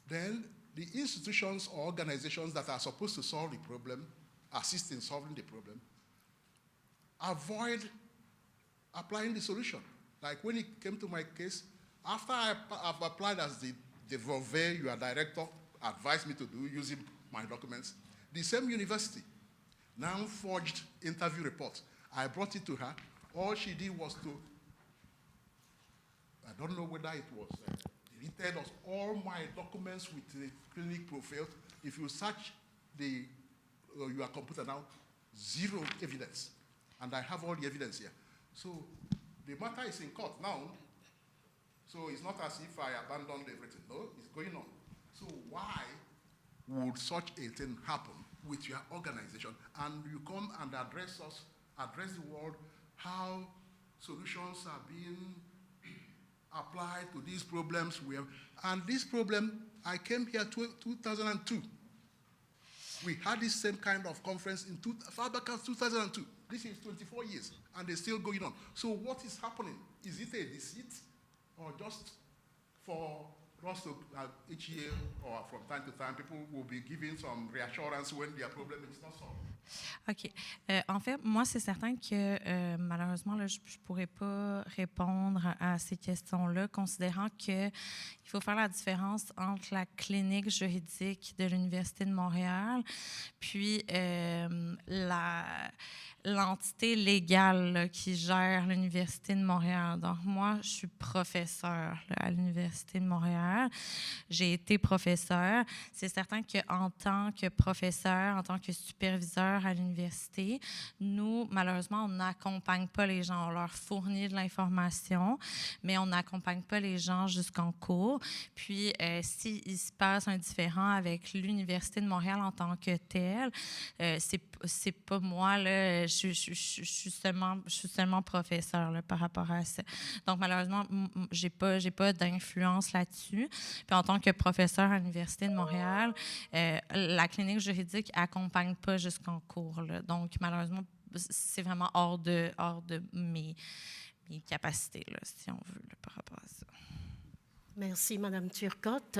Then the institutions or organizations that are supposed to solve the problem, assist in solving the problem, avoid applying the solution. Like when it came to my case, after I've applied as the Vauvet, your director, advised me to do using my documents, the same university now forged interview reports. I brought it to her. All she did was to, I don't know whether it was deleted or all my documents with the clinic profile. If you search your computer now, zero evidence. And I have all the evidence here. So the matter is in court now. So it's not as if I abandoned everything. No, it's going on. So why would such a thing happen with your organization? And you come and address the world, how solutions are being applied to these problems we have. And this problem, I came here 2002. We had this same kind of conference in far back as 2002. This is 24 years, and they're still going on. So what is happening? Is it a deceit, or just for us to, each year or from time to time, people will be giving some reassurance when their problem is not solved?
OK. En fait, moi, c'est certain que malheureusement, là, je ne pourrais pas répondre à ces questions-là, considérant qu'il faut faire la différence entre la clinique juridique de l'Université de Montréal puis l'entité légale là, qui gère l'Université de Montréal. Donc, moi, je suis professeure là, à l'Université de Montréal. J'ai été professeure. C'est certain qu'en tant que professeur, en tant que superviseur à l'université, nous, malheureusement, on n'accompagne pas les gens. On leur fournit de l'information, mais on n'accompagne pas les gens jusqu'en cours. Puis, s'il se passe un différend avec l'Université de Montréal en tant que telle, c'est pas moi, là, je suis seulement professeur là, par rapport à ça. Donc, malheureusement, j'ai pas d'influence là-dessus. Puis, en tant que professeur à l'Université de Montréal, la clinique juridique accompagne pas jusqu'en cours. Là. Donc, malheureusement, c'est vraiment hors de mes capacités, là, si on veut, là, par rapport à ça.
Merci, Madame Turcotte.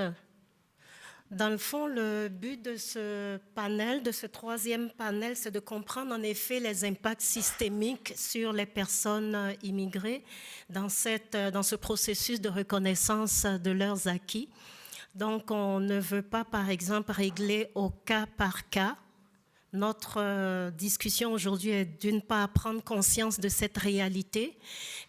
Dans le fond, le but de ce panel, de ce troisième panel, c'est de comprendre en effet les impacts systémiques sur les personnes immigrées dans ce processus de reconnaissance de leurs acquis. Donc, on ne veut pas, par exemple, régler au cas par cas. Notre discussion aujourd'hui est d'une part prendre conscience de cette réalité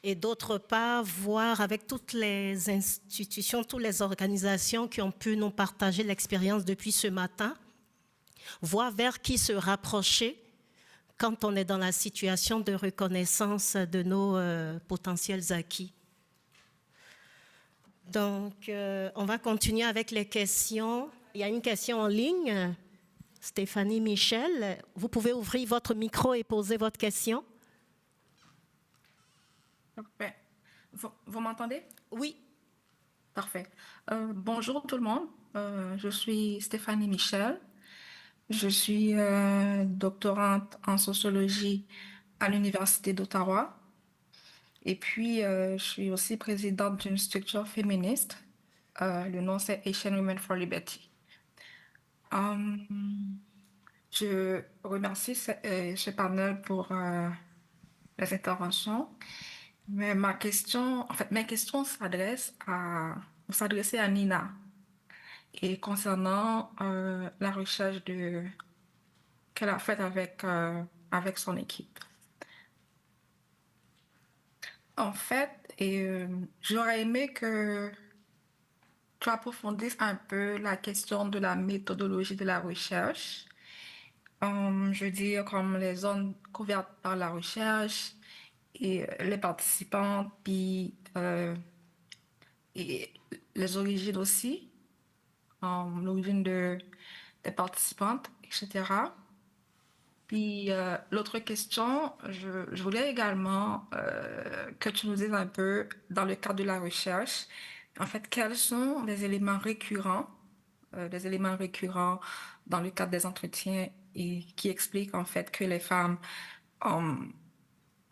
et d'autre part voir avec toutes les institutions, toutes les organisations qui ont pu nous partager l'expérience depuis ce matin, voir vers qui se rapprocher quand on est dans la situation de reconnaissance de nos potentiels acquis. Donc, on va continuer avec les questions. Il y a une question en ligne. Stéphanie Michel, vous pouvez ouvrir votre micro et poser votre question.
Parfait. Vous m'entendez?
Oui.
Parfait. Bonjour tout le monde. Je suis Stéphanie Michel. Je suis doctorante en sociologie à l'Université d'Ottawa. Et puis, je suis aussi présidente d'une structure féministe. Le nom, c'est Asian Women for Liberty. Je remercie ce panel pour les interventions. Mais mes questions s'adressaient à Nina et concernant la recherche qu'elle a faite avec son équipe. En fait, j'aurais aimé que tu approfondisses un peu la question de la méthodologie de la recherche. Je veux dire, comme les zones couvertes par la recherche et les participants, puis et les origines aussi, l'origine des participantes, etc. Puis l'autre question, je voulais également que tu nous dises un peu, dans le cadre de la recherche, en fait, quels sont les éléments récurrents dans le cadre des entretiens et qui expliquent en fait que les femmes,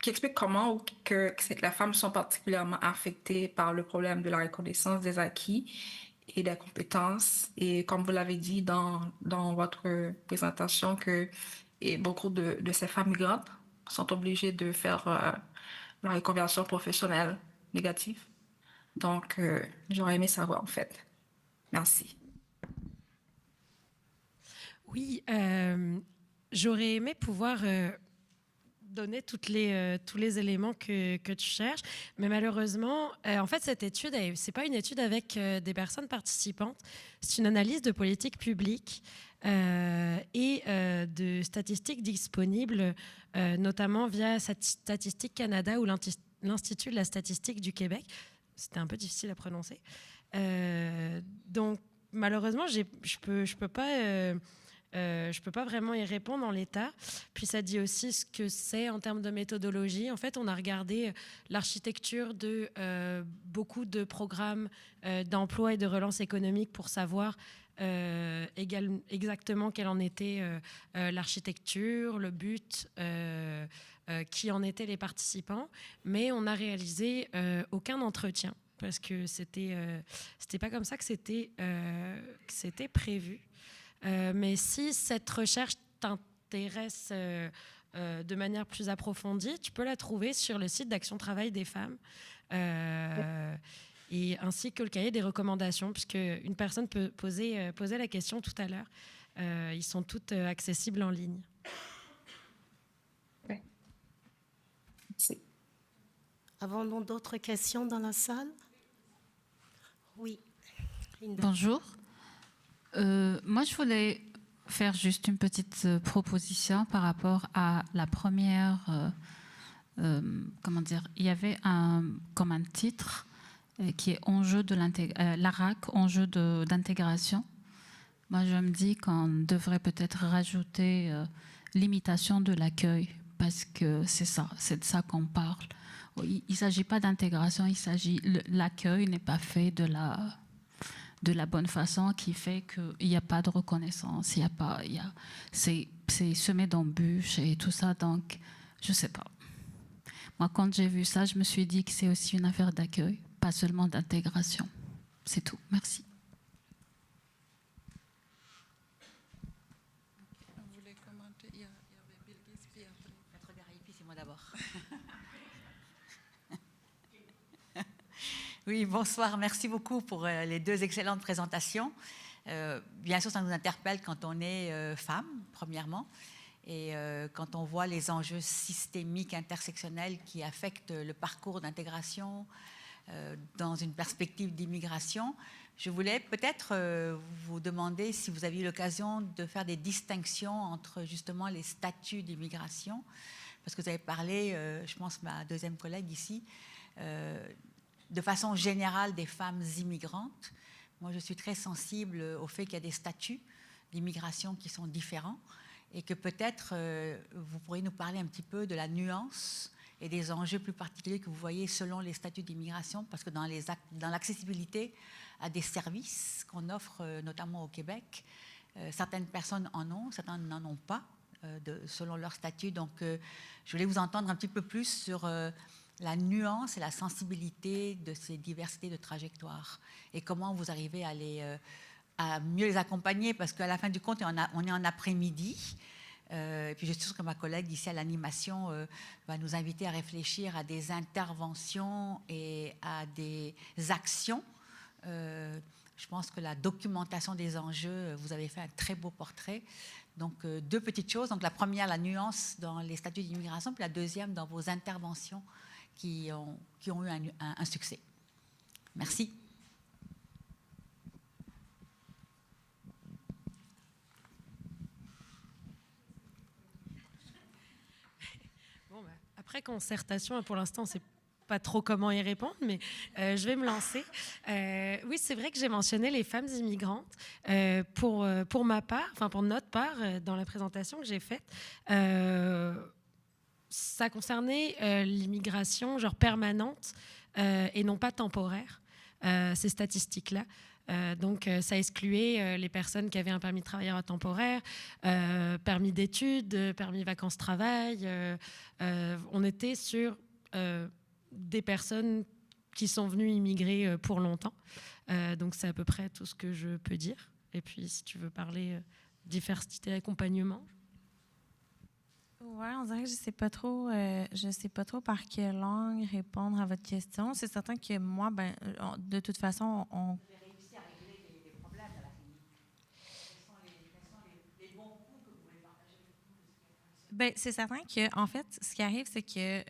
qui expliquent comment ou que les femmes sont particulièrement affectées par le problème de la reconnaissance des acquis et des compétences. Et comme vous l'avez dit dans votre présentation, que beaucoup de ces femmes migrantes sont obligées de faire la reconversion professionnelle négative. Donc, j'aurais aimé savoir en fait. Merci.
Oui, j'aurais aimé pouvoir donner tous les éléments que tu cherches, mais malheureusement, en fait, cette étude, c'est pas une étude avec des personnes participantes, c'est une analyse de politique publique et de statistiques disponibles, notamment via Statistique Canada ou l'Institut de la statistique du Québec. C'était un peu difficile à prononcer. Donc, malheureusement, je peux pas vraiment y répondre en l'état. Puis ça dit aussi ce que c'est en termes de méthodologie. En fait, on a regardé l'architecture de beaucoup de programmes d'emploi et de relance économique pour savoir exactement quelle en était l'architecture, le but, qui en étaient les participants. Mais on n'a réalisé aucun entretien parce que c'était pas comme ça que c'était prévu. Mais si cette recherche t'intéresse de manière plus approfondie, tu peux la trouver sur le site d'Action Travail des femmes, et ainsi que le cahier des recommandations, puisque une personne peut poser la question tout à l'heure. Ils sont toutes accessibles en ligne.
Oui. Merci.
Avons-nous d'autres questions dans la salle? Oui. Linda.
Bonjour. Moi, je voulais faire juste une petite proposition par rapport à la première. Comment dire? Il y avait comme un titre qui est enjeu de l'ARAC, enjeu d'intégration. Moi, je me dis qu'on devrait peut-être rajouter limitation de l'accueil, parce que c'est de ça qu'on parle. Il ne s'agit pas d'intégration, l'accueil n'est pas fait de la bonne façon, qui fait qu'il n'y a pas de reconnaissance, c'est semé d'embûches et tout ça, donc je ne sais pas. Moi, quand j'ai vu ça, je me suis dit que c'est aussi une affaire d'accueil, pas seulement d'intégration. C'est tout. Merci.
On voulait commenter. Il y avait Bilgis, puis après.
Maître Garipi, c'est moi d'abord. Oui, bonsoir. Merci beaucoup pour les deux excellentes présentations. Bien sûr, ça nous interpelle quand on est femme, premièrement, et quand on voit les enjeux systémiques intersectionnels qui affectent le parcours d'intégration dans une perspective d'immigration. Je voulais peut-être vous demander si vous aviez eu l'occasion de faire des distinctions entre justement les statuts d'immigration, parce que vous avez parlé, je pense ma deuxième collègue ici, de façon générale des femmes immigrantes. Moi, je suis très sensible au fait qu'il y a des statuts d'immigration qui sont différents et que peut-être vous pourriez nous parler un petit peu de la nuance et des enjeux plus particuliers que vous voyez selon les statuts d'immigration, parce que dans l'accessibilité à des services qu'on offre notamment au Québec, certaines personnes en ont, certaines n'en ont pas, selon leur statut. Donc, je voulais vous entendre un petit peu plus sur la nuance et la sensibilité de ces diversités de trajectoires et comment vous arrivez à mieux les accompagner, parce qu'à la fin du compte, on est en après-midi. Et puis je suis sûre que ma collègue ici à l'animation va nous inviter à réfléchir à des interventions et à des actions. Je pense que la documentation des enjeux, vous avez fait un très beau portrait. Donc, deux petites choses. Donc, la première, la nuance dans les statuts d'immigration, puis la deuxième, dans vos interventions qui ont eu un succès. Merci.
Bon, après concertation, pour l'instant, pas trop comment y répondre, mais je vais me lancer. Oui, c'est vrai que j'ai mentionné les femmes immigrantes. Pour ma part, enfin pour notre part, dans la présentation que j'ai faite, ça concernait l'immigration genre permanente et non pas temporaire, ces statistiques-là. Donc, ça excluait les personnes qui avaient un permis de travailleur temporaire, permis d'études, permis vacances-travail. On était sur des personnes qui sont venues immigrer pour longtemps. Donc, c'est à peu près tout ce que je peux dire. Et puis, si tu veux parler diversité d'accompagnement.
Ouais, on dirait que je sais pas trop par quelle langue répondre à votre question. C'est certain que moi, de toute façon, on ben, c'est certain que, en fait, ce qui arrive, c'est que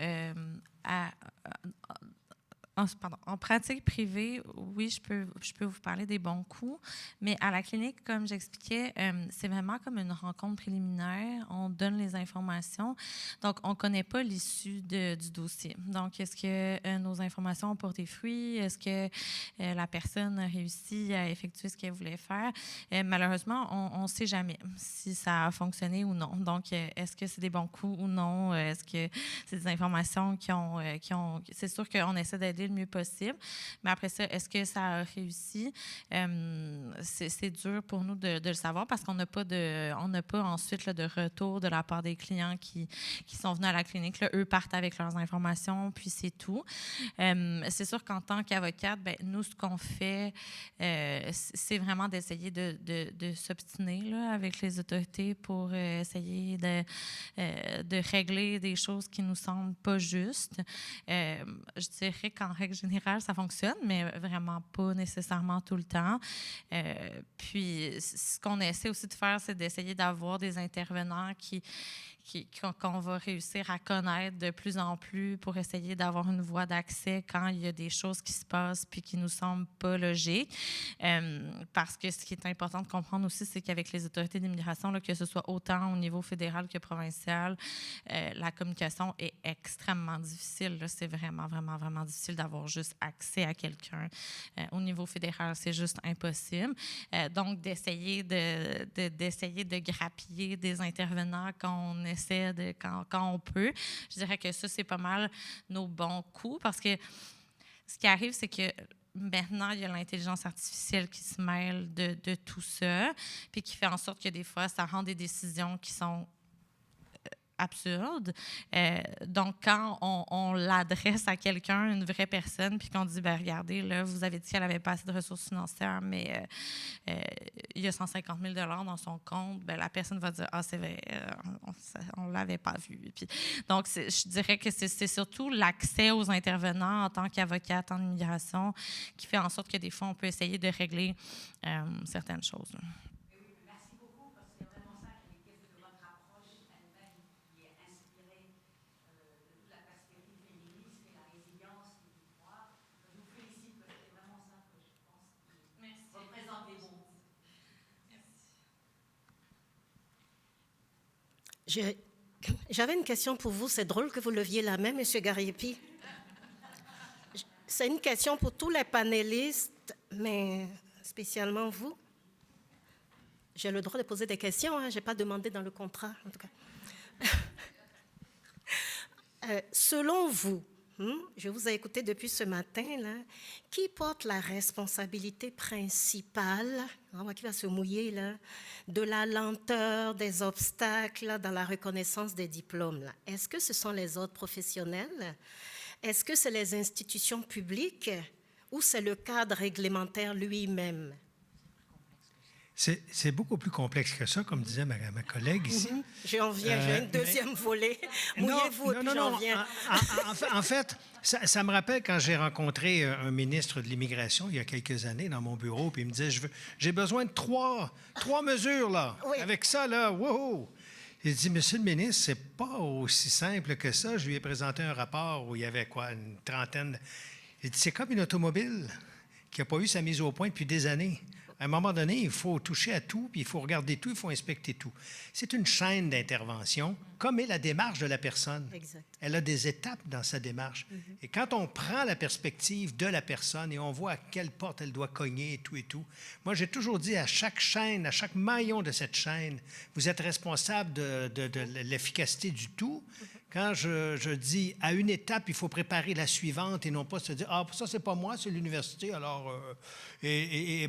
en pratique privée, oui, je peux vous parler des bons coups, mais à la clinique, comme j'expliquais, c'est vraiment comme une rencontre préliminaire. On donne les informations. Donc, on ne connaît pas l'issue du dossier. Donc, est-ce que nos informations ont porté fruit? Est-ce que la personne a réussi à effectuer ce qu'elle voulait faire? Malheureusement, on ne sait jamais si ça a fonctionné ou non. Donc, est-ce que c'est des bons coups ou non? Est-ce que c'est des informations qui ont... C'est sûr qu'on essaie d'aider le mieux possible. Mais après ça, est-ce que ça a réussi? C'est dur pour nous de le savoir parce qu'on n'a pas ensuite là, de retour de la part des clients qui sont venus à la clinique. Là, eux partent avec leurs informations, puis c'est tout. C'est sûr qu'en tant qu'avocate, nous, ce qu'on fait, c'est vraiment d'essayer de s'obstiner là, avec les autorités pour essayer de régler des choses qui nous semblent pas justes. Je dirais qu'en règle générale, ça fonctionne, mais vraiment pas nécessairement tout le temps. Puis, ce qu'on essaie aussi de faire, c'est d'essayer d'avoir des intervenants qu'on va réussir à connaître de plus en plus pour essayer d'avoir une voie d'accès quand il y a des choses qui se passent puis qui nous semblent pas logiques. Parce que ce qui est important de comprendre aussi, c'est qu'avec les autorités d'immigration, là, que ce soit autant au niveau fédéral que provincial, la communication est extrêmement difficile. Là. C'est vraiment, vraiment, vraiment difficile d'avoir juste accès à quelqu'un. Au niveau fédéral, c'est juste impossible. Donc, d'essayer de grappiller des intervenants quand on peut. Je dirais que ça, c'est pas mal nos bons coups parce que ce qui arrive, c'est que maintenant, il y a l'intelligence artificielle qui se mêle de tout ça, puis qui fait en sorte que des fois, ça rend des décisions qui sont absurde. Donc, quand on l'adresse à quelqu'un, une vraie personne, puis qu'on dit, regardez, là, vous avez dit qu'elle n'avait pas assez de ressources financières, mais il y a 150 000 $ dans son compte, la personne va dire, ah, c'est vrai, on ne l'avait pas vu. Puis, donc, je dirais que c'est surtout l'accès aux intervenants en tant qu'avocate en immigration qui fait en sorte que des fois, on peut essayer de régler certaines choses.
J'avais une question pour vous. C'est drôle que vous leviez la main, M. Gariepi. C'est une question pour tous les panélistes, mais spécialement vous. J'ai le droit de poser des questions, hein? Je n'ai pas demandé dans le contrat, en tout cas. Selon vous, je vous ai écouté depuis ce matin, là, qui porte la responsabilité principale, qui va se mouiller, là, de la lenteur, des obstacles là, dans la reconnaissance des diplômes? Là? Est-ce que ce sont les autres professionnels? Est-ce que c'est les institutions publiques ou c'est le cadre réglementaire lui-même?
C'est beaucoup plus complexe que ça, comme disait ma collègue ici.
J'en viens, j'ai un deuxième volet. Mouillez-vous, puis j'en viens.
En fait, ça me rappelle quand j'ai rencontré un ministre de l'Immigration il y a quelques années dans mon bureau, puis il me disait, j'ai besoin de trois mesures, là. Oui. Avec ça, là, wow! Il dit, Monsieur le ministre, c'est pas aussi simple que ça. Je lui ai présenté un rapport où il y avait, une trentaine. Il dit, c'est comme une automobile qui n'a pas eu sa mise au point depuis des années. À un moment donné, il faut toucher à tout, puis il faut regarder tout, il faut inspecter tout. C'est une chaîne d'intervention, comme est la démarche de la personne.
Exact.
Elle a des étapes dans sa démarche. Et quand on prend la perspective de la personne et on voit à quelle porte elle doit cogner et tout, moi, j'ai toujours dit à chaque chaîne, à chaque maillon de cette chaîne, vous êtes responsable de l'efficacité du tout. Quand je dis à une étape, il faut préparer la suivante et non pas se dire « Ah, ça, c'est pas moi, c'est l'université. » Alors,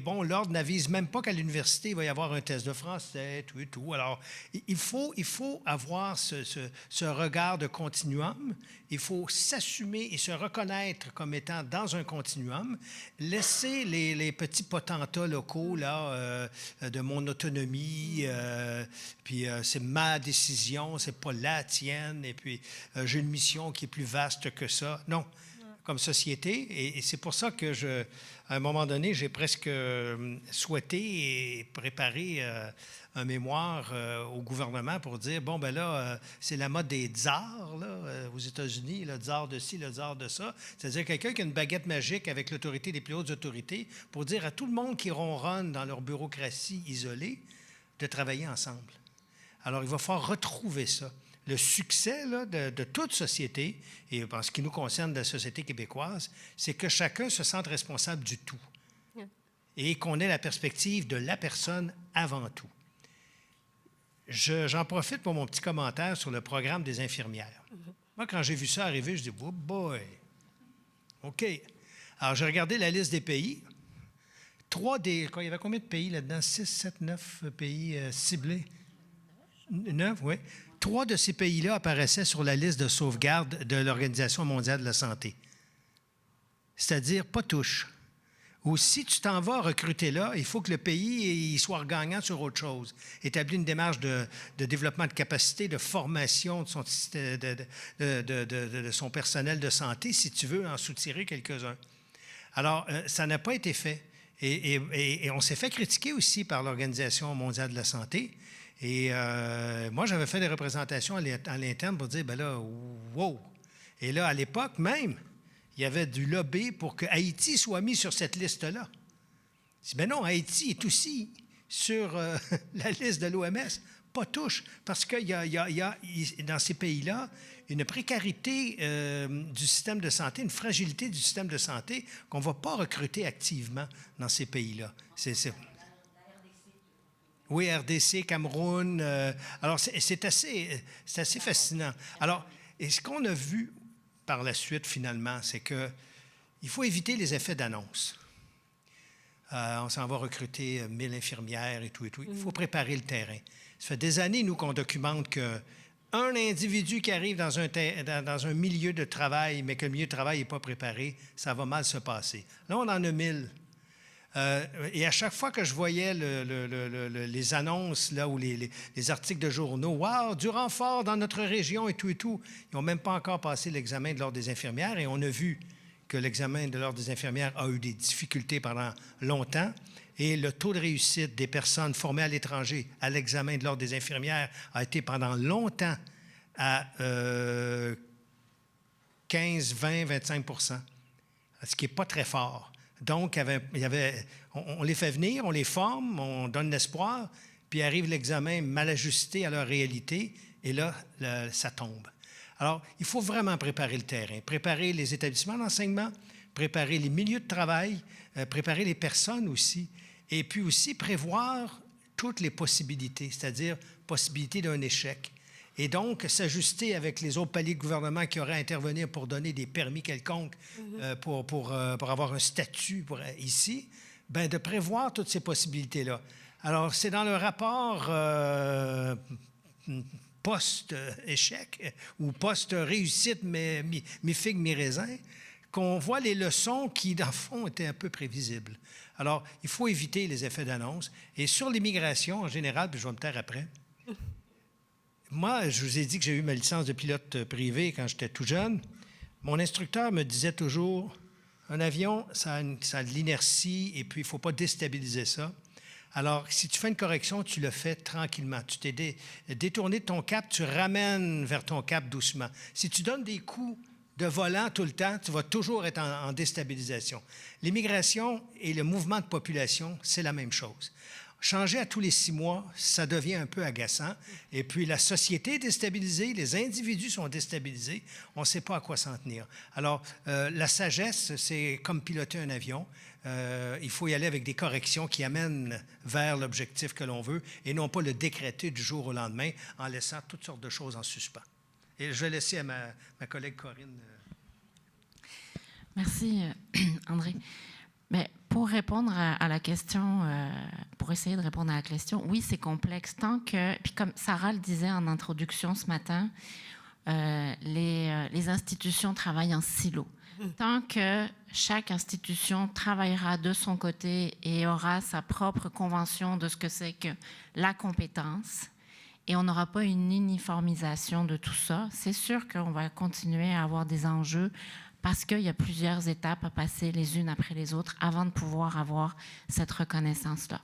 bon, l'ordre n'avise même pas qu'à l'université, il va y avoir un test de français, tout et tout. Alors, il faut avoir ce regard de continuum. Il faut s'assumer et se reconnaître comme étant dans un continuum. Laisser les petits potentats locaux, là, de mon autonomie, puis c'est ma décision, c'est pas la tienne, et puis j'ai une mission qui est plus vaste que ça. Non, comme société, et c'est pour ça que à un moment donné, j'ai presque souhaité et préparé un mémoire au gouvernement pour dire, bon, ben là, c'est la mode des tsars, là, aux États-Unis, le tsar de ci, le tsar de ça. C'est-à-dire quelqu'un qui a une baguette magique avec l'autorité des plus hautes autorités pour dire à tout le monde qui ronronne dans leur bureaucratie isolée de travailler ensemble. Alors, il va falloir retrouver ça. Le succès là, de toute société, et en ce qui nous concerne de la société québécoise, c'est que chacun se sente responsable du tout et qu'on ait la perspective de la personne avant tout. J'en profite pour mon petit commentaire sur le programme des infirmières. Moi, quand j'ai vu ça arriver, je dis « Oh boy! OK. » Alors, j'ai regardé la liste des pays. Il y avait combien de pays là-dedans? 6, 7, 9 pays ciblés? 9, oui. 3 de ces pays-là apparaissaient sur la liste de sauvegarde de l'Organisation mondiale de la santé. C'est-à-dire, pas touche. Ou si tu t'en vas recruter là, il faut que le pays il soit gagnant sur autre chose. Établir une démarche de développement de capacité, de formation de son personnel de santé, si tu veux en soutirer quelques-uns. Alors, ça n'a pas été fait. Et on s'est fait critiquer aussi par l'Organisation mondiale de la santé. Et moi, j'avais fait des représentations à l'interne pour dire, ben là, wow! Et là, à l'époque même, il y avait du lobby pour que Haïti soit mis sur cette liste-là. Je dis, ben non, Haïti est aussi sur la liste de l'OMS. Pas touche, parce qu'il y a dans ces pays-là une précarité du système de santé, une fragilité du système de santé qu'on ne va pas recruter activement dans ces pays-là. Oui, RDC, Cameroun. Alors, c'est assez fascinant. Alors, et ce qu'on a vu par la suite, finalement, c'est qu'il faut éviter les effets d'annonce. On s'en va recruter 1000 infirmières et tout et tout. Il faut préparer le terrain. Ça fait des années, nous, qu'on documente qu'un individu qui arrive dans un milieu de travail, mais que le milieu de travail n'est pas préparé, ça va mal se passer. Là, on en a 1000. Et à chaque fois que je voyais les annonces là, ou les articles de journaux, « Wow, du renfort dans notre région et tout, ils n'ont même pas encore passé l'examen de l'Ordre des infirmières et on a vu que l'examen de l'Ordre des infirmières a eu des difficultés pendant longtemps et le taux de réussite des personnes formées à l'étranger à l'examen de l'Ordre des infirmières a été pendant longtemps à 15, 20, 25 %, ce qui n'est pas très fort. Donc, on les fait venir, on les forme, on donne l'espoir, puis arrive l'examen mal ajusté à leur réalité, et là, ça tombe. Alors, il faut vraiment préparer le terrain, préparer les établissements d'enseignement, préparer les milieux de travail, préparer les personnes aussi, et puis aussi prévoir toutes les possibilités, c'est-à-dire possibilité d'un échec. Et donc, s'ajuster avec les autres paliers de gouvernement qui auraient à intervenir pour donner des permis quelconques, pour avoir un statut ici, bien, de prévoir toutes ces possibilités-là. Alors, c'est dans le rapport post-échec ou post-réussite, mi-figue, mi-raisin, qu'on voit les leçons qui, dans le fond, étaient un peu prévisibles. Alors, il faut éviter les effets d'annonce. Et sur l'immigration, en général, puis je vais me taire après, moi, je vous ai dit que j'ai eu ma licence de pilote privé quand j'étais tout jeune. Mon instructeur me disait toujours, un avion, ça a de l'inertie et puis il ne faut pas déstabiliser ça. Alors, si tu fais une correction, tu le fais tranquillement. Tu t'es détourné de ton cap, tu ramènes vers ton cap doucement. Si tu donnes des coups de volant tout le temps, tu vas toujours être en déstabilisation. L'immigration et le mouvement de population, c'est la même chose. Changer à tous les 6 mois, ça devient un peu agaçant. Et puis, la société est déstabilisée, les individus sont déstabilisés, on ne sait pas à quoi s'en tenir. Alors, la sagesse, c'est comme piloter un avion. Il faut y aller avec des corrections qui amènent vers l'objectif que l'on veut et non pas le décréter du jour au lendemain en laissant toutes sortes de choses en suspens. Et je vais laisser à ma collègue Corinne.
Merci, André. Mais pour répondre à la question, pour essayer de répondre à la question, oui, c'est complexe. Tant que, puis comme Sarah le disait en introduction ce matin, les institutions travaillent en silo. Tant que chaque institution travaillera de son côté et aura sa propre convention de ce que c'est que la compétence, et on n'aura pas une uniformisation de tout ça, c'est sûr qu'on va continuer à avoir des enjeux parce qu'il y a plusieurs étapes à passer les unes après les autres avant de pouvoir avoir cette reconnaissance-là.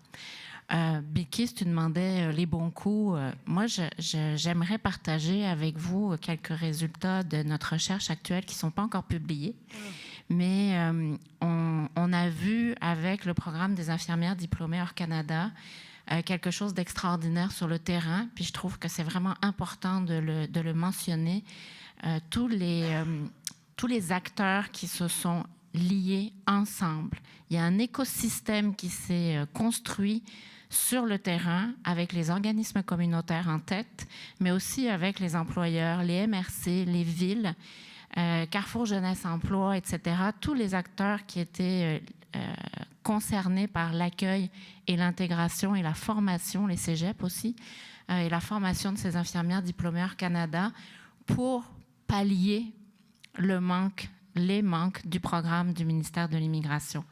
Bilkis, tu demandais les bons coups. Moi, j'aimerais partager avec vous quelques résultats de notre recherche actuelle qui ne sont pas encore publiés. Mais on a vu avec le programme des infirmières diplômées hors Canada quelque chose d'extraordinaire sur le terrain. Puis je trouve que c'est vraiment important de le mentionner. Tous les acteurs qui se sont liés ensemble. Il y a un écosystème qui s'est construit sur le terrain avec les organismes communautaires en tête, mais aussi avec les employeurs, les MRC, les villes, Carrefour Jeunesse Emploi, etc. Tous les acteurs qui étaient concernés par l'accueil et l'intégration et la formation, les cégeps aussi, et la formation de ces infirmières diplômées hors Canada pour pallier les manques du programme du ministère de l'Immigration.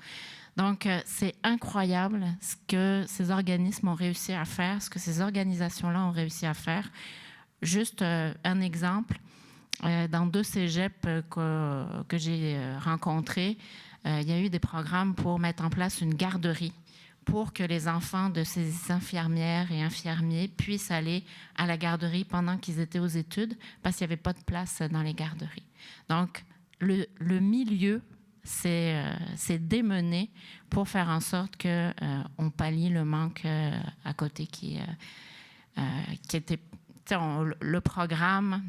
Donc, c'est incroyable ce que ces organismes ont réussi à faire, ce que ces organisations-là ont réussi à faire. Juste un exemple, dans 2 cégeps que j'ai rencontrés, il y a eu des programmes pour mettre en place une garderie pour que les enfants de ces infirmières et infirmiers puissent aller à la garderie pendant qu'ils étaient aux études parce qu'il n'y avait pas de place dans les garderies. Donc, le milieu s'est démené pour faire en sorte qu'on pallie le manque à côté qui était... Le programme,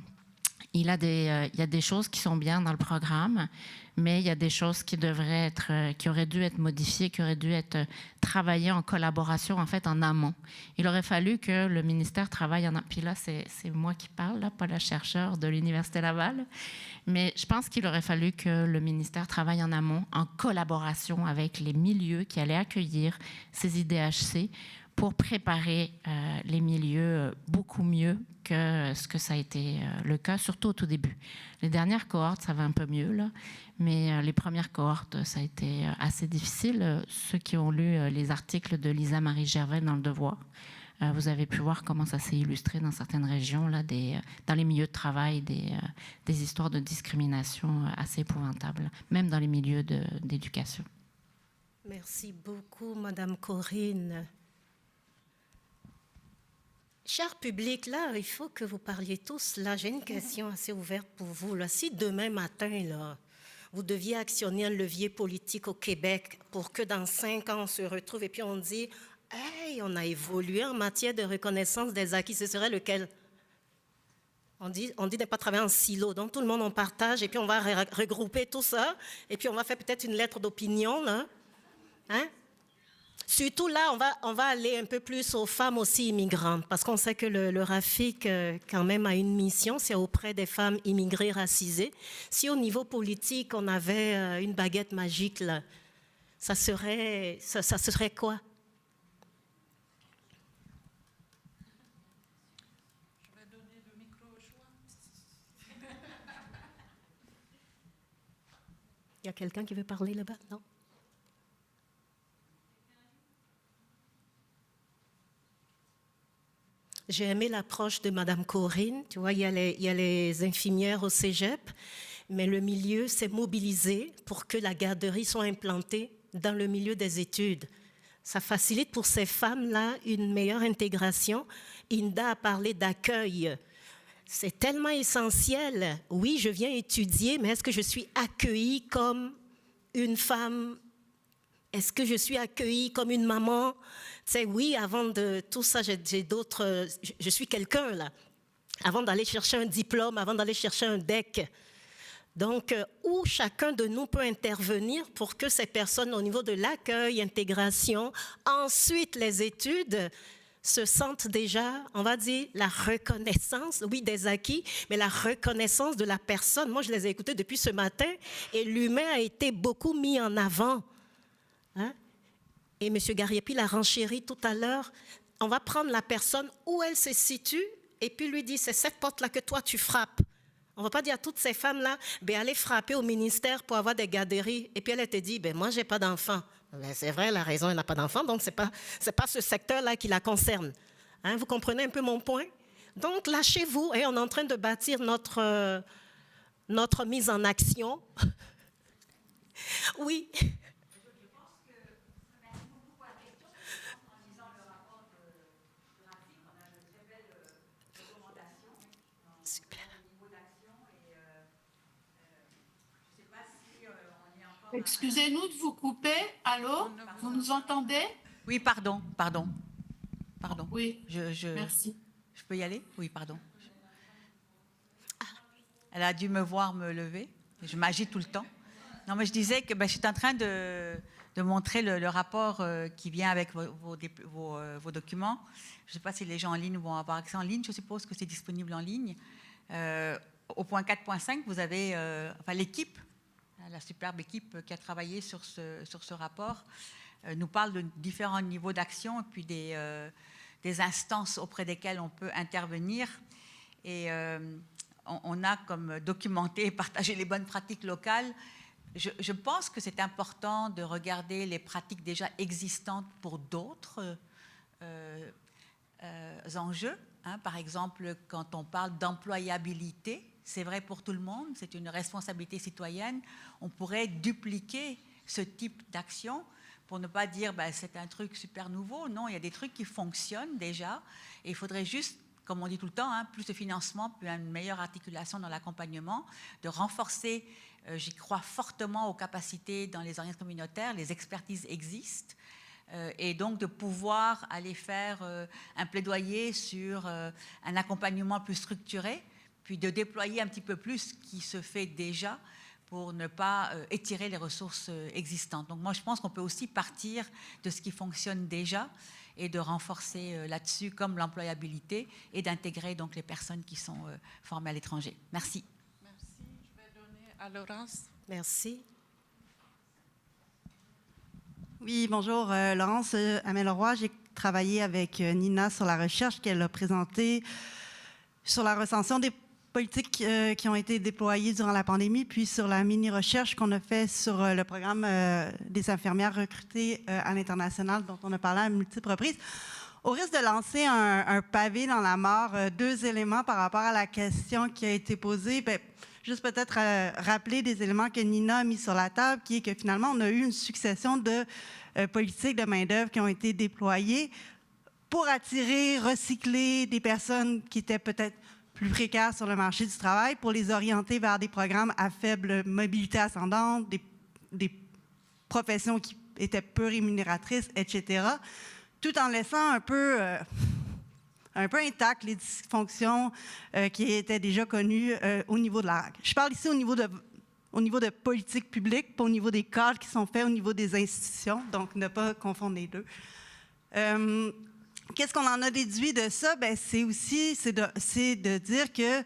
il y a des choses qui sont bien dans le programme, mais il y a des choses qui auraient dû être modifiées, qui auraient dû être travaillées en collaboration, en fait, en amont. Il aurait fallu que le ministère travaille en amont. Puis là, c'est moi qui parle, là, pas la chercheure de l'Université Laval. Mais je pense qu'il aurait fallu que le ministère travaille en amont, en collaboration avec les milieux qui allaient accueillir ces IDHC pour préparer les milieux beaucoup mieux que ce que ça a été le cas, surtout au tout début. Les dernières cohortes, ça va un peu mieux, là, mais les premières cohortes, ça a été assez difficile. Ceux qui ont lu les articles de Lisa Marie Gervais dans Le Devoir, vous avez pu voir comment ça s'est illustré dans certaines régions, là, dans les milieux de travail, des histoires de discrimination assez épouvantables, même dans les milieux d'éducation.
Merci beaucoup, Madame Corinne. Cher public, là, il faut que vous parliez tous. Là, j'ai une question assez ouverte pour vous. Là. Si demain matin, là, vous deviez actionner un levier politique au Québec pour que dans 5 ans, on se retrouve et puis on dit « Hey, on a évolué en matière de reconnaissance des acquis », ce serait lequel? On dit de ne pas travailler en silo. Donc, tout le monde, on partage et puis on va regrouper tout ça et puis on va faire peut-être une lettre d'opinion, là. Hein? Surtout là, on va aller un peu plus aux femmes aussi immigrantes, parce qu'on sait que le RAFIC, quand même, a une mission, c'est auprès des femmes immigrées racisées. Si au niveau politique, on avait une baguette magique, là, ça serait quoi?
Je vais donner le micro au choix.
Il y a quelqu'un qui veut parler là-bas? Non? J'ai aimé l'approche de Mme Corinne. Tu vois, il y a les infirmières au cégep, mais le milieu s'est mobilisé pour que la garderie soit implantée dans le milieu des études. Ça facilite pour ces femmes-là une meilleure intégration. Inda a parlé d'accueil. c'est tellement essentiel. Oui, je viens étudier, mais est-ce que je suis accueillie comme une femme? Est-ce que je suis accueillie comme une maman? Tu sais, oui, avant de tout ça, j'ai d'autres... Je suis quelqu'un, là. Avant d'aller chercher un diplôme, avant d'aller chercher un DEC. Donc, où chacun de nous peut intervenir pour que ces personnes, au niveau de l'accueil, intégration, ensuite les études, se sentent déjà, on va dire, la reconnaissance, oui, des acquis, mais la reconnaissance de la personne. Moi, je les ai écoutés depuis ce matin et l'humain a été beaucoup mis en avant. Hein? Et M. Gariepi l'a renchéri tout à l'heure. On va prendre la personne où elle se situe et puis lui dire, c'est cette porte-là que toi, tu frappes. On ne va pas dire à toutes ces femmes-là, ben, allez frapper au ministère pour avoir des garderies. Et puis elle te dit, ben, moi, je n'ai pas d'enfant. Ben, c'est vrai, elle a raison, elle n'a pas d'enfant, donc ce n'est pas ce secteur-là qui la concerne. Hein, vous comprenez un peu mon point? Donc, lâchez-vous. Et on est en train de bâtir notre mise en action. Oui.
Excusez-nous de vous couper. Allô? Vous nous entendez?
Oui, pardon.
Oui,
merci. Je peux y aller? Oui, pardon. Elle a dû me voir me lever. Je m'agite tout le temps. Non, mais je disais que je suis en train de montrer le rapport qui vient avec vos documents. Je ne sais pas si les gens en ligne vont avoir accès en ligne. Je suppose que c'est disponible en ligne. Au point 4.5, vous avez l'équipe, la superbe équipe qui a travaillé sur ce rapport, nous parle de différents niveaux d'action et puis des instances auprès desquelles on peut intervenir. Et on a comme documenté et partagé les bonnes pratiques locales. Je pense que c'est important de regarder les pratiques déjà existantes pour d'autres enjeux. Hein. Par exemple, quand on parle d'employabilité, c'est vrai pour tout le monde, c'est une responsabilité citoyenne. On pourrait dupliquer ce type d'action pour ne pas dire c'est un truc super nouveau. Non, il y a des trucs qui fonctionnent déjà et il faudrait juste, comme on dit tout le temps, plus de financement, plus une meilleure articulation dans l'accompagnement, de renforcer, j'y crois fortement, aux capacités dans les organismes communautaires. Les expertises existent. Et donc de pouvoir aller faire un plaidoyer sur un accompagnement plus structuré, puis de déployer un petit peu plus ce qui se fait déjà pour ne pas étirer les ressources existantes. Donc moi, je pense qu'on peut aussi partir de ce qui fonctionne déjà et de renforcer là-dessus, comme l'employabilité, et d'intégrer donc les personnes qui sont formées à l'étranger. Merci.
Merci. Je vais donner à Laurence.
Merci.
Oui, bonjour, Laurence Hamel-Roy. J'ai travaillé avec Nina sur la recherche qu'elle a présentée sur la recension des politiques qui ont été déployées durant la pandémie, puis sur la mini-recherche qu'on a fait sur le programme des infirmières recrutées à l'international, dont on a parlé à multiples reprises. Au risque de lancer un pavé dans la mare, deux éléments par rapport à la question qui a été posée. Juste peut-être rappeler des éléments que Nina a mis sur la table, qui est que finalement, on a eu une succession de politiques de main-d'œuvre qui ont été déployées pour attirer, recycler des personnes qui étaient peut-être plus précaires sur le marché du travail, pour les orienter vers des programmes à faible mobilité ascendante, des professions qui étaient peu rémunératrices, etc., tout en laissant un peu intactes les dysfonctions qui étaient déjà connues au niveau de la RAC. Je parle ici au niveau de politique publique, pas au niveau des cadres qui sont faits au niveau des institutions, donc ne pas confondre les deux. Qu'est-ce qu'on en a déduit de ça? C'est de dire que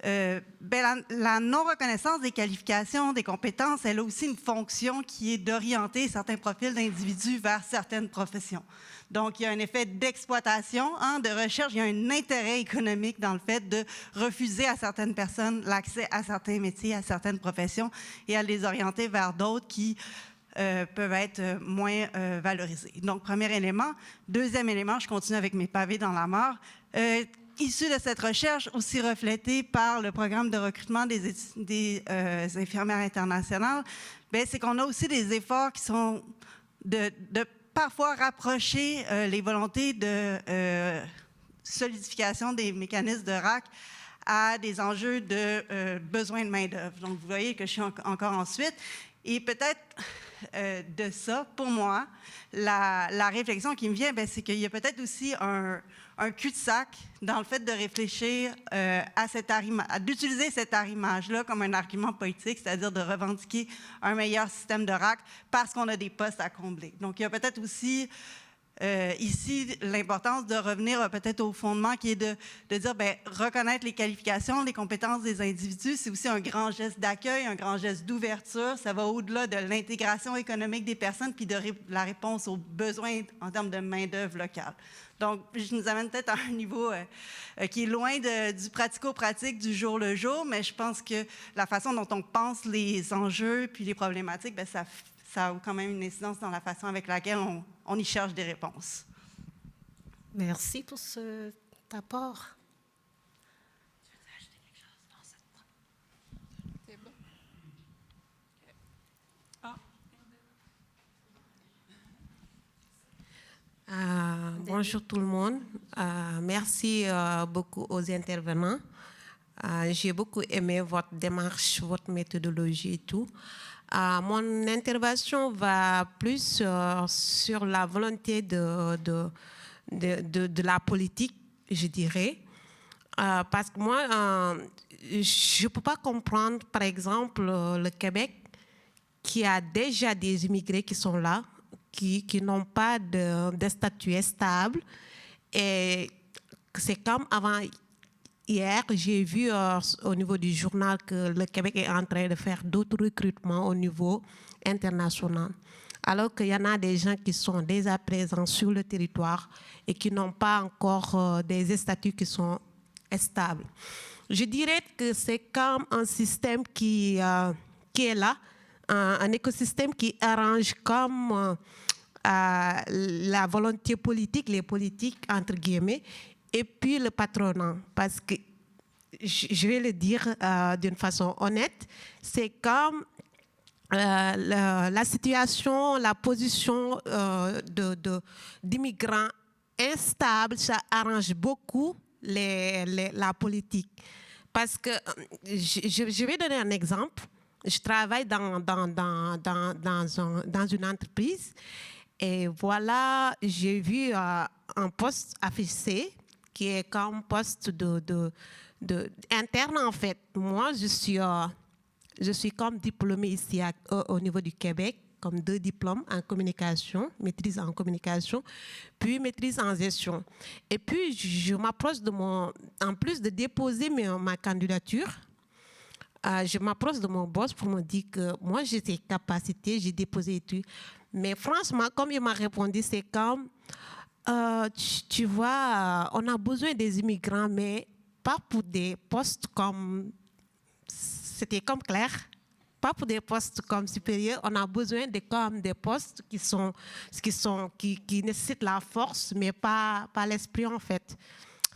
la non-reconnaissance des qualifications, des compétences, elle a aussi une fonction qui est d'orienter certains profils d'individus vers certaines professions. Donc, il y a un effet d'exploitation, de recherche, il y a un intérêt économique dans le fait de refuser à certaines personnes l'accès à certains métiers, à certaines professions, et à les orienter vers d'autres qui peuvent être moins valorisés. Donc, premier élément. Deuxième élément, je continue avec mes pavés dans la mare. Issu de cette recherche, aussi reflétée par le programme de recrutement des infirmières internationales, c'est qu'on a aussi des efforts qui sont de parfois rapprocher les volontés de solidification des mécanismes de RAC à des enjeux de besoin de main-d'œuvre. Donc, vous voyez que je suis encore ensuite. Et peut-être de ça, pour moi, la réflexion qui me vient, c'est qu'il y a peut-être aussi un cul-de-sac dans le fait de réfléchir d'utiliser cet arrimage-là comme un argument politique, c'est-à-dire de revendiquer un meilleur système de RAC parce qu'on a des postes à combler. Donc, il y a peut-être aussi ici l'importance de revenir peut-être au fondement qui est de dire, reconnaître les qualifications, les compétences des individus, c'est aussi un grand geste d'accueil, un grand geste d'ouverture. Ça va au-delà de l'intégration économique des personnes puis de la réponse aux besoins en termes de main-d'œuvre locale. Donc, je nous amène peut-être à un niveau qui est loin du pratico-pratique du jour le jour, mais je pense que la façon dont on pense les enjeux puis les problématiques, ça a quand même une incidence dans la façon avec laquelle on y cherche des réponses.
Merci pour cet apport.
Tu veux ajouter quelque chose? Non, c'est bon.
Bonjour tout le monde. Merci beaucoup aux intervenants. J'ai beaucoup aimé votre démarche, votre méthodologie et tout. Mon intervention va plus sur la volonté de la politique, je dirais. Parce que moi, je ne peux pas comprendre, par exemple, le Québec, qui a déjà des immigrés qui sont là, qui n'ont pas de statut stable. Et c'est comme avant hier, j'ai vu au niveau du journal que le Québec est en train de faire d'autres recrutements au niveau international. Alors qu'il y en a des gens qui sont déjà présents sur le territoire et qui n'ont pas encore des statuts qui sont stables. Je dirais que c'est comme un système qui est là, un écosystème qui arrange comme la volonté politique, les politiques, entre guillemets, et puis le patronat. Parce que, je vais le dire d'une façon honnête, c'est comme la situation, la position d'immigrants instables, ça arrange beaucoup la politique. Parce que, je vais donner un exemple. Je travaille dans une entreprise et voilà, j'ai vu un poste affiché qui est comme poste interne en fait. Moi, je suis comme diplômée ici au niveau du Québec, comme 2 diplômes en communication, maîtrise en communication, puis maîtrise en gestion. Et puis, je m'approche en plus de déposer ma candidature, je m'approche de mon boss pour me dire que moi, j'ai des capacités, j'ai déposé et tout. Mais franchement, comme il m'a répondu, c'est comme, tu vois, on a besoin des immigrants, mais pas pour des postes comme, c'était comme clair, pas pour des postes comme supérieurs, on a besoin comme des postes qui nécessitent la force, mais pas l'esprit en fait.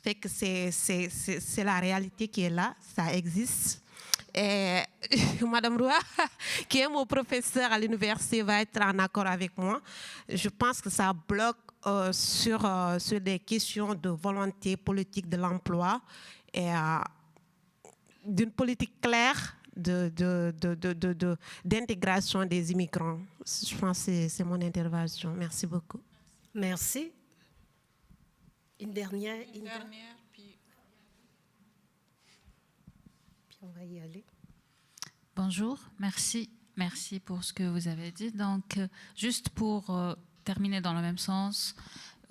Fait que c'est la réalité qui est là, ça existe. Et Madame Roy, qui est mon professeur à l'université, va être en accord avec moi. Je pense que ça bloque sur des questions de volonté politique de l'emploi et d'une politique claire d'intégration des immigrants. Je pense que c'est mon intervention. Merci beaucoup.
Merci. Une dernière. On va y aller.
Bonjour, merci pour ce que vous avez dit. Donc, juste pour terminer dans le même sens,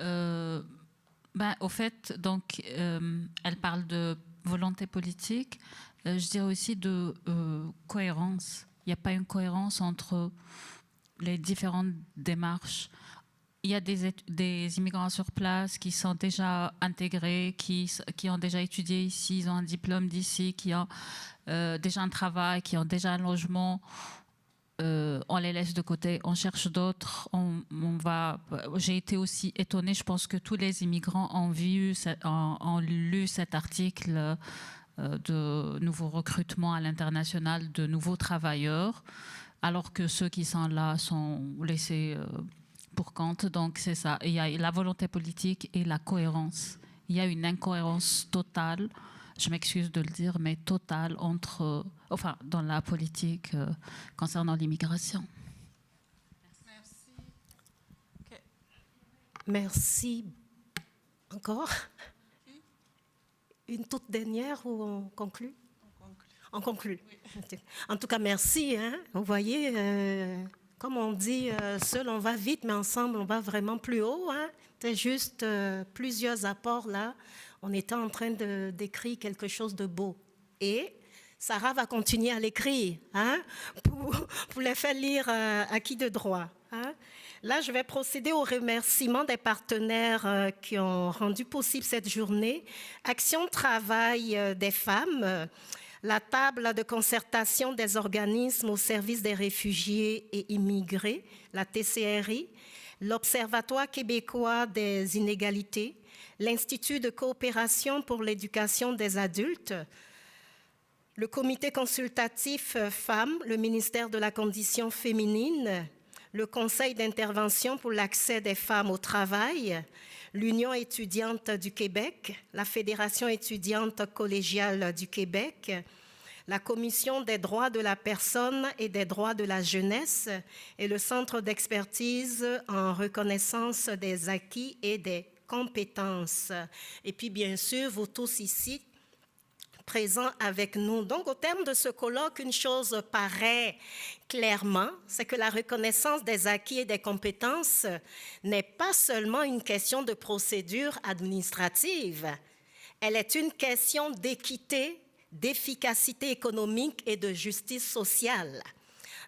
au fait, donc, elle parle de volonté politique. Je dirais aussi de cohérence. Il n'y a pas une cohérence entre les différentes démarches. Il y a des immigrants sur place qui sont déjà intégrés, qui ont déjà étudié ici, ils ont un diplôme d'ici, qui ont déjà un travail, qui ont déjà un logement. On les laisse de côté, on cherche d'autres. J'ai été aussi étonnée, je pense que tous les immigrants ont lu cet article de nouveaux recrutements à l'international de nouveaux travailleurs, alors que ceux qui sont là sont laissés pour compte. Donc c'est ça, il y a la volonté politique et la cohérence. Il y a une incohérence totale je m'excuse de le dire, mais totale dans la politique concernant l'immigration.
Merci. Encore? Une toute dernière ou on conclut? On conclut. Oui. En tout cas, merci. Hein? Vous voyez, comme on dit, seul on va vite, mais ensemble on va vraiment plus haut. Hein? C'est juste plusieurs apports là. On était en train d'écrire quelque chose de beau. Et Sarah va continuer à l'écrire hein? pour les faire lire à qui de droit. Hein? Là, je vais procéder au remerciement des partenaires qui ont rendu possible cette journée. Action Travail des femmes, la table de concertation des organismes au service des réfugiés et immigrés, la TCRI, l'Observatoire québécois des inégalités, l'Institut de coopération pour l'éducation des adultes, le Comité consultatif femmes, le ministère de la condition féminine, le Conseil d'intervention pour l'accès des femmes au travail, l'Union étudiante du Québec, la Fédération étudiante collégiale du Québec, la Commission des droits de la personne et des droits de la jeunesse et le Centre d'expertise en reconnaissance des acquis et des compétences. Et puis, bien sûr, vous tous ici, présents avec nous. Donc, au terme de ce colloque, une chose paraît clairement, c'est que la reconnaissance des acquis et des compétences n'est pas seulement une question de procédure administrative. Elle est une question d'équité, d'efficacité économique et de justice sociale.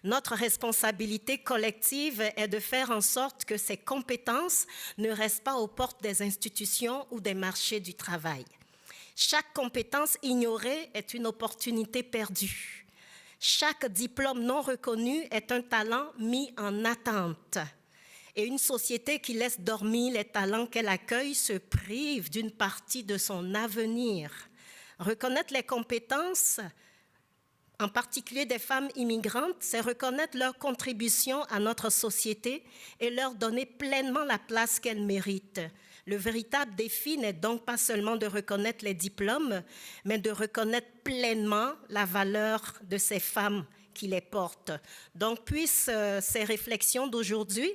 Notre responsabilité collective est de faire en sorte que ces compétences ne restent pas aux portes des institutions ou des marchés du travail. Chaque compétence ignorée est une opportunité perdue. Chaque diplôme non reconnu est un talent mis en attente. Et une société qui laisse dormir les talents qu'elle accueille se prive d'une partie de son avenir. Reconnaître les compétences, en particulier des femmes immigrantes, c'est reconnaître leur contribution à notre société et leur donner pleinement la place qu'elles méritent. Le véritable défi n'est donc pas seulement de reconnaître les diplômes, mais de reconnaître pleinement la valeur de ces femmes qui les portent. Donc, puissent ces réflexions d'aujourd'hui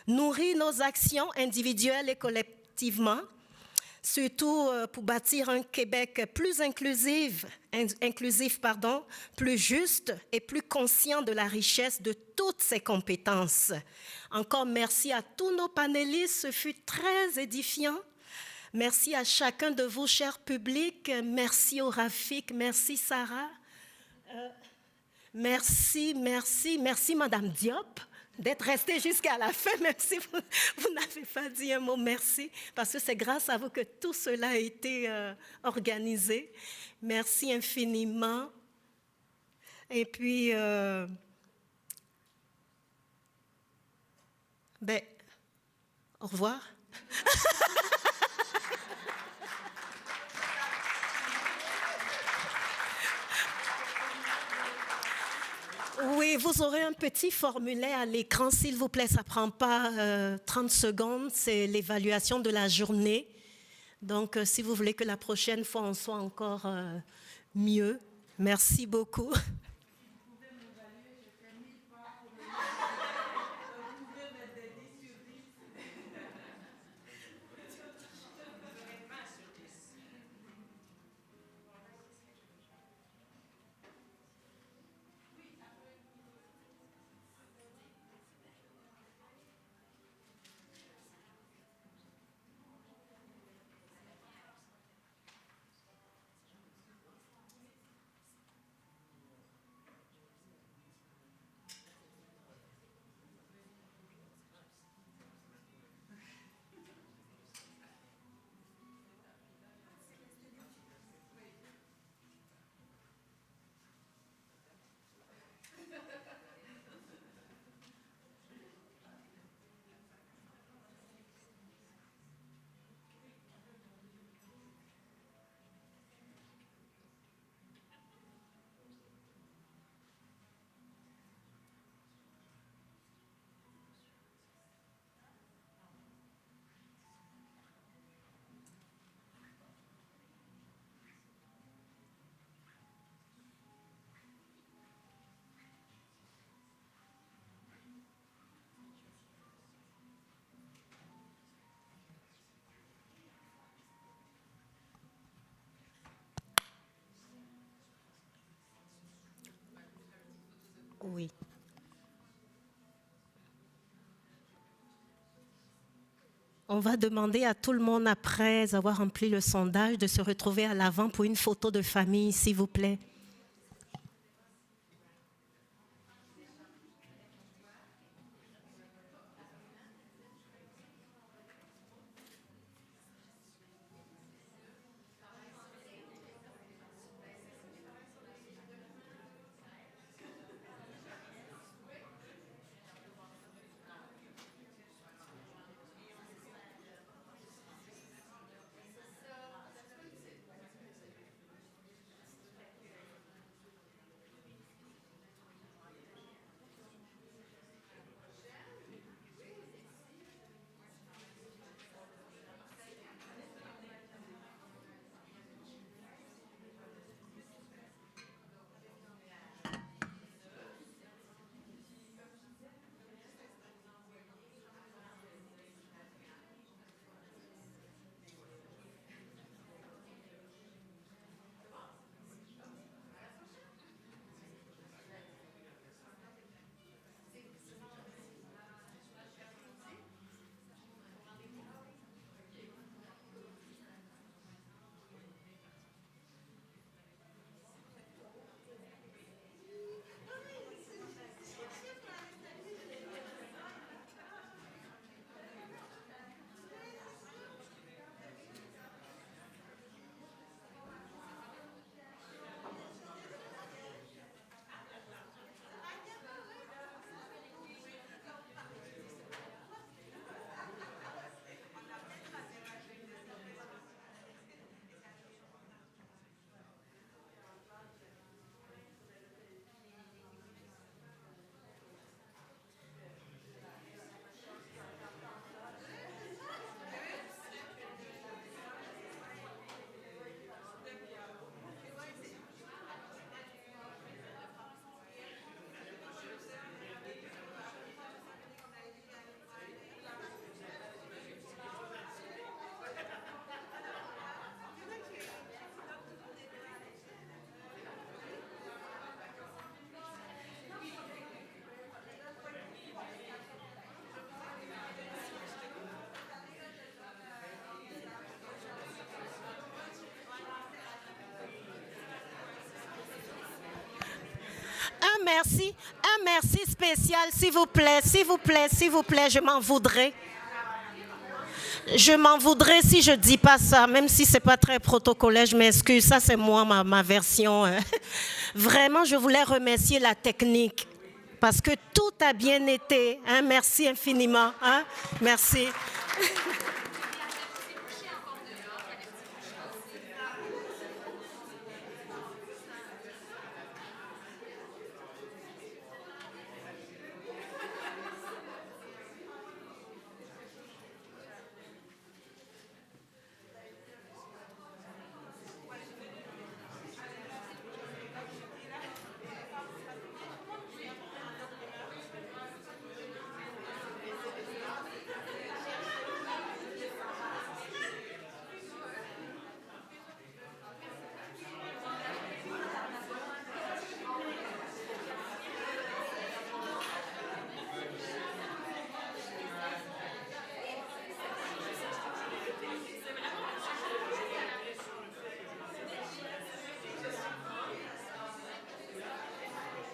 nourrir nos actions individuelles et collectivement, surtout pour bâtir un Québec plus inclusif, plus juste et plus conscient de la richesse de toutes ces compétences. Encore merci à tous nos panélistes, ce fut très édifiant. Merci à chacun de vous, chers publics. Merci au Rafik, merci Sarah. Merci Madame Diop d'être restée jusqu'à la fin, même si vous n'avez pas dit un mot merci, parce que c'est grâce à vous que tout cela a été organisé. Merci infiniment. Et puis, au revoir. Oui, vous aurez un petit formulaire à l'écran, s'il vous plaît. Ça ne prend pas 30 secondes. C'est l'évaluation de la journée. Donc, si vous voulez que la prochaine fois, on soit encore mieux, merci beaucoup. oui. On va demander à tout le monde, après avoir rempli le sondage, de se retrouver à l'avant pour une photo de famille, s'il vous plaît. Un merci spécial, s'il vous plaît, s'il vous plaît, s'il vous plaît, je m'en voudrais. Je m'en voudrais si je ne dis pas ça, même si ce n'est pas très protocolaire, je m'excuse, ça c'est moi, ma version. Vraiment, je voulais remercier la technique, parce que tout a bien été. Hein, merci infiniment. Hein, merci.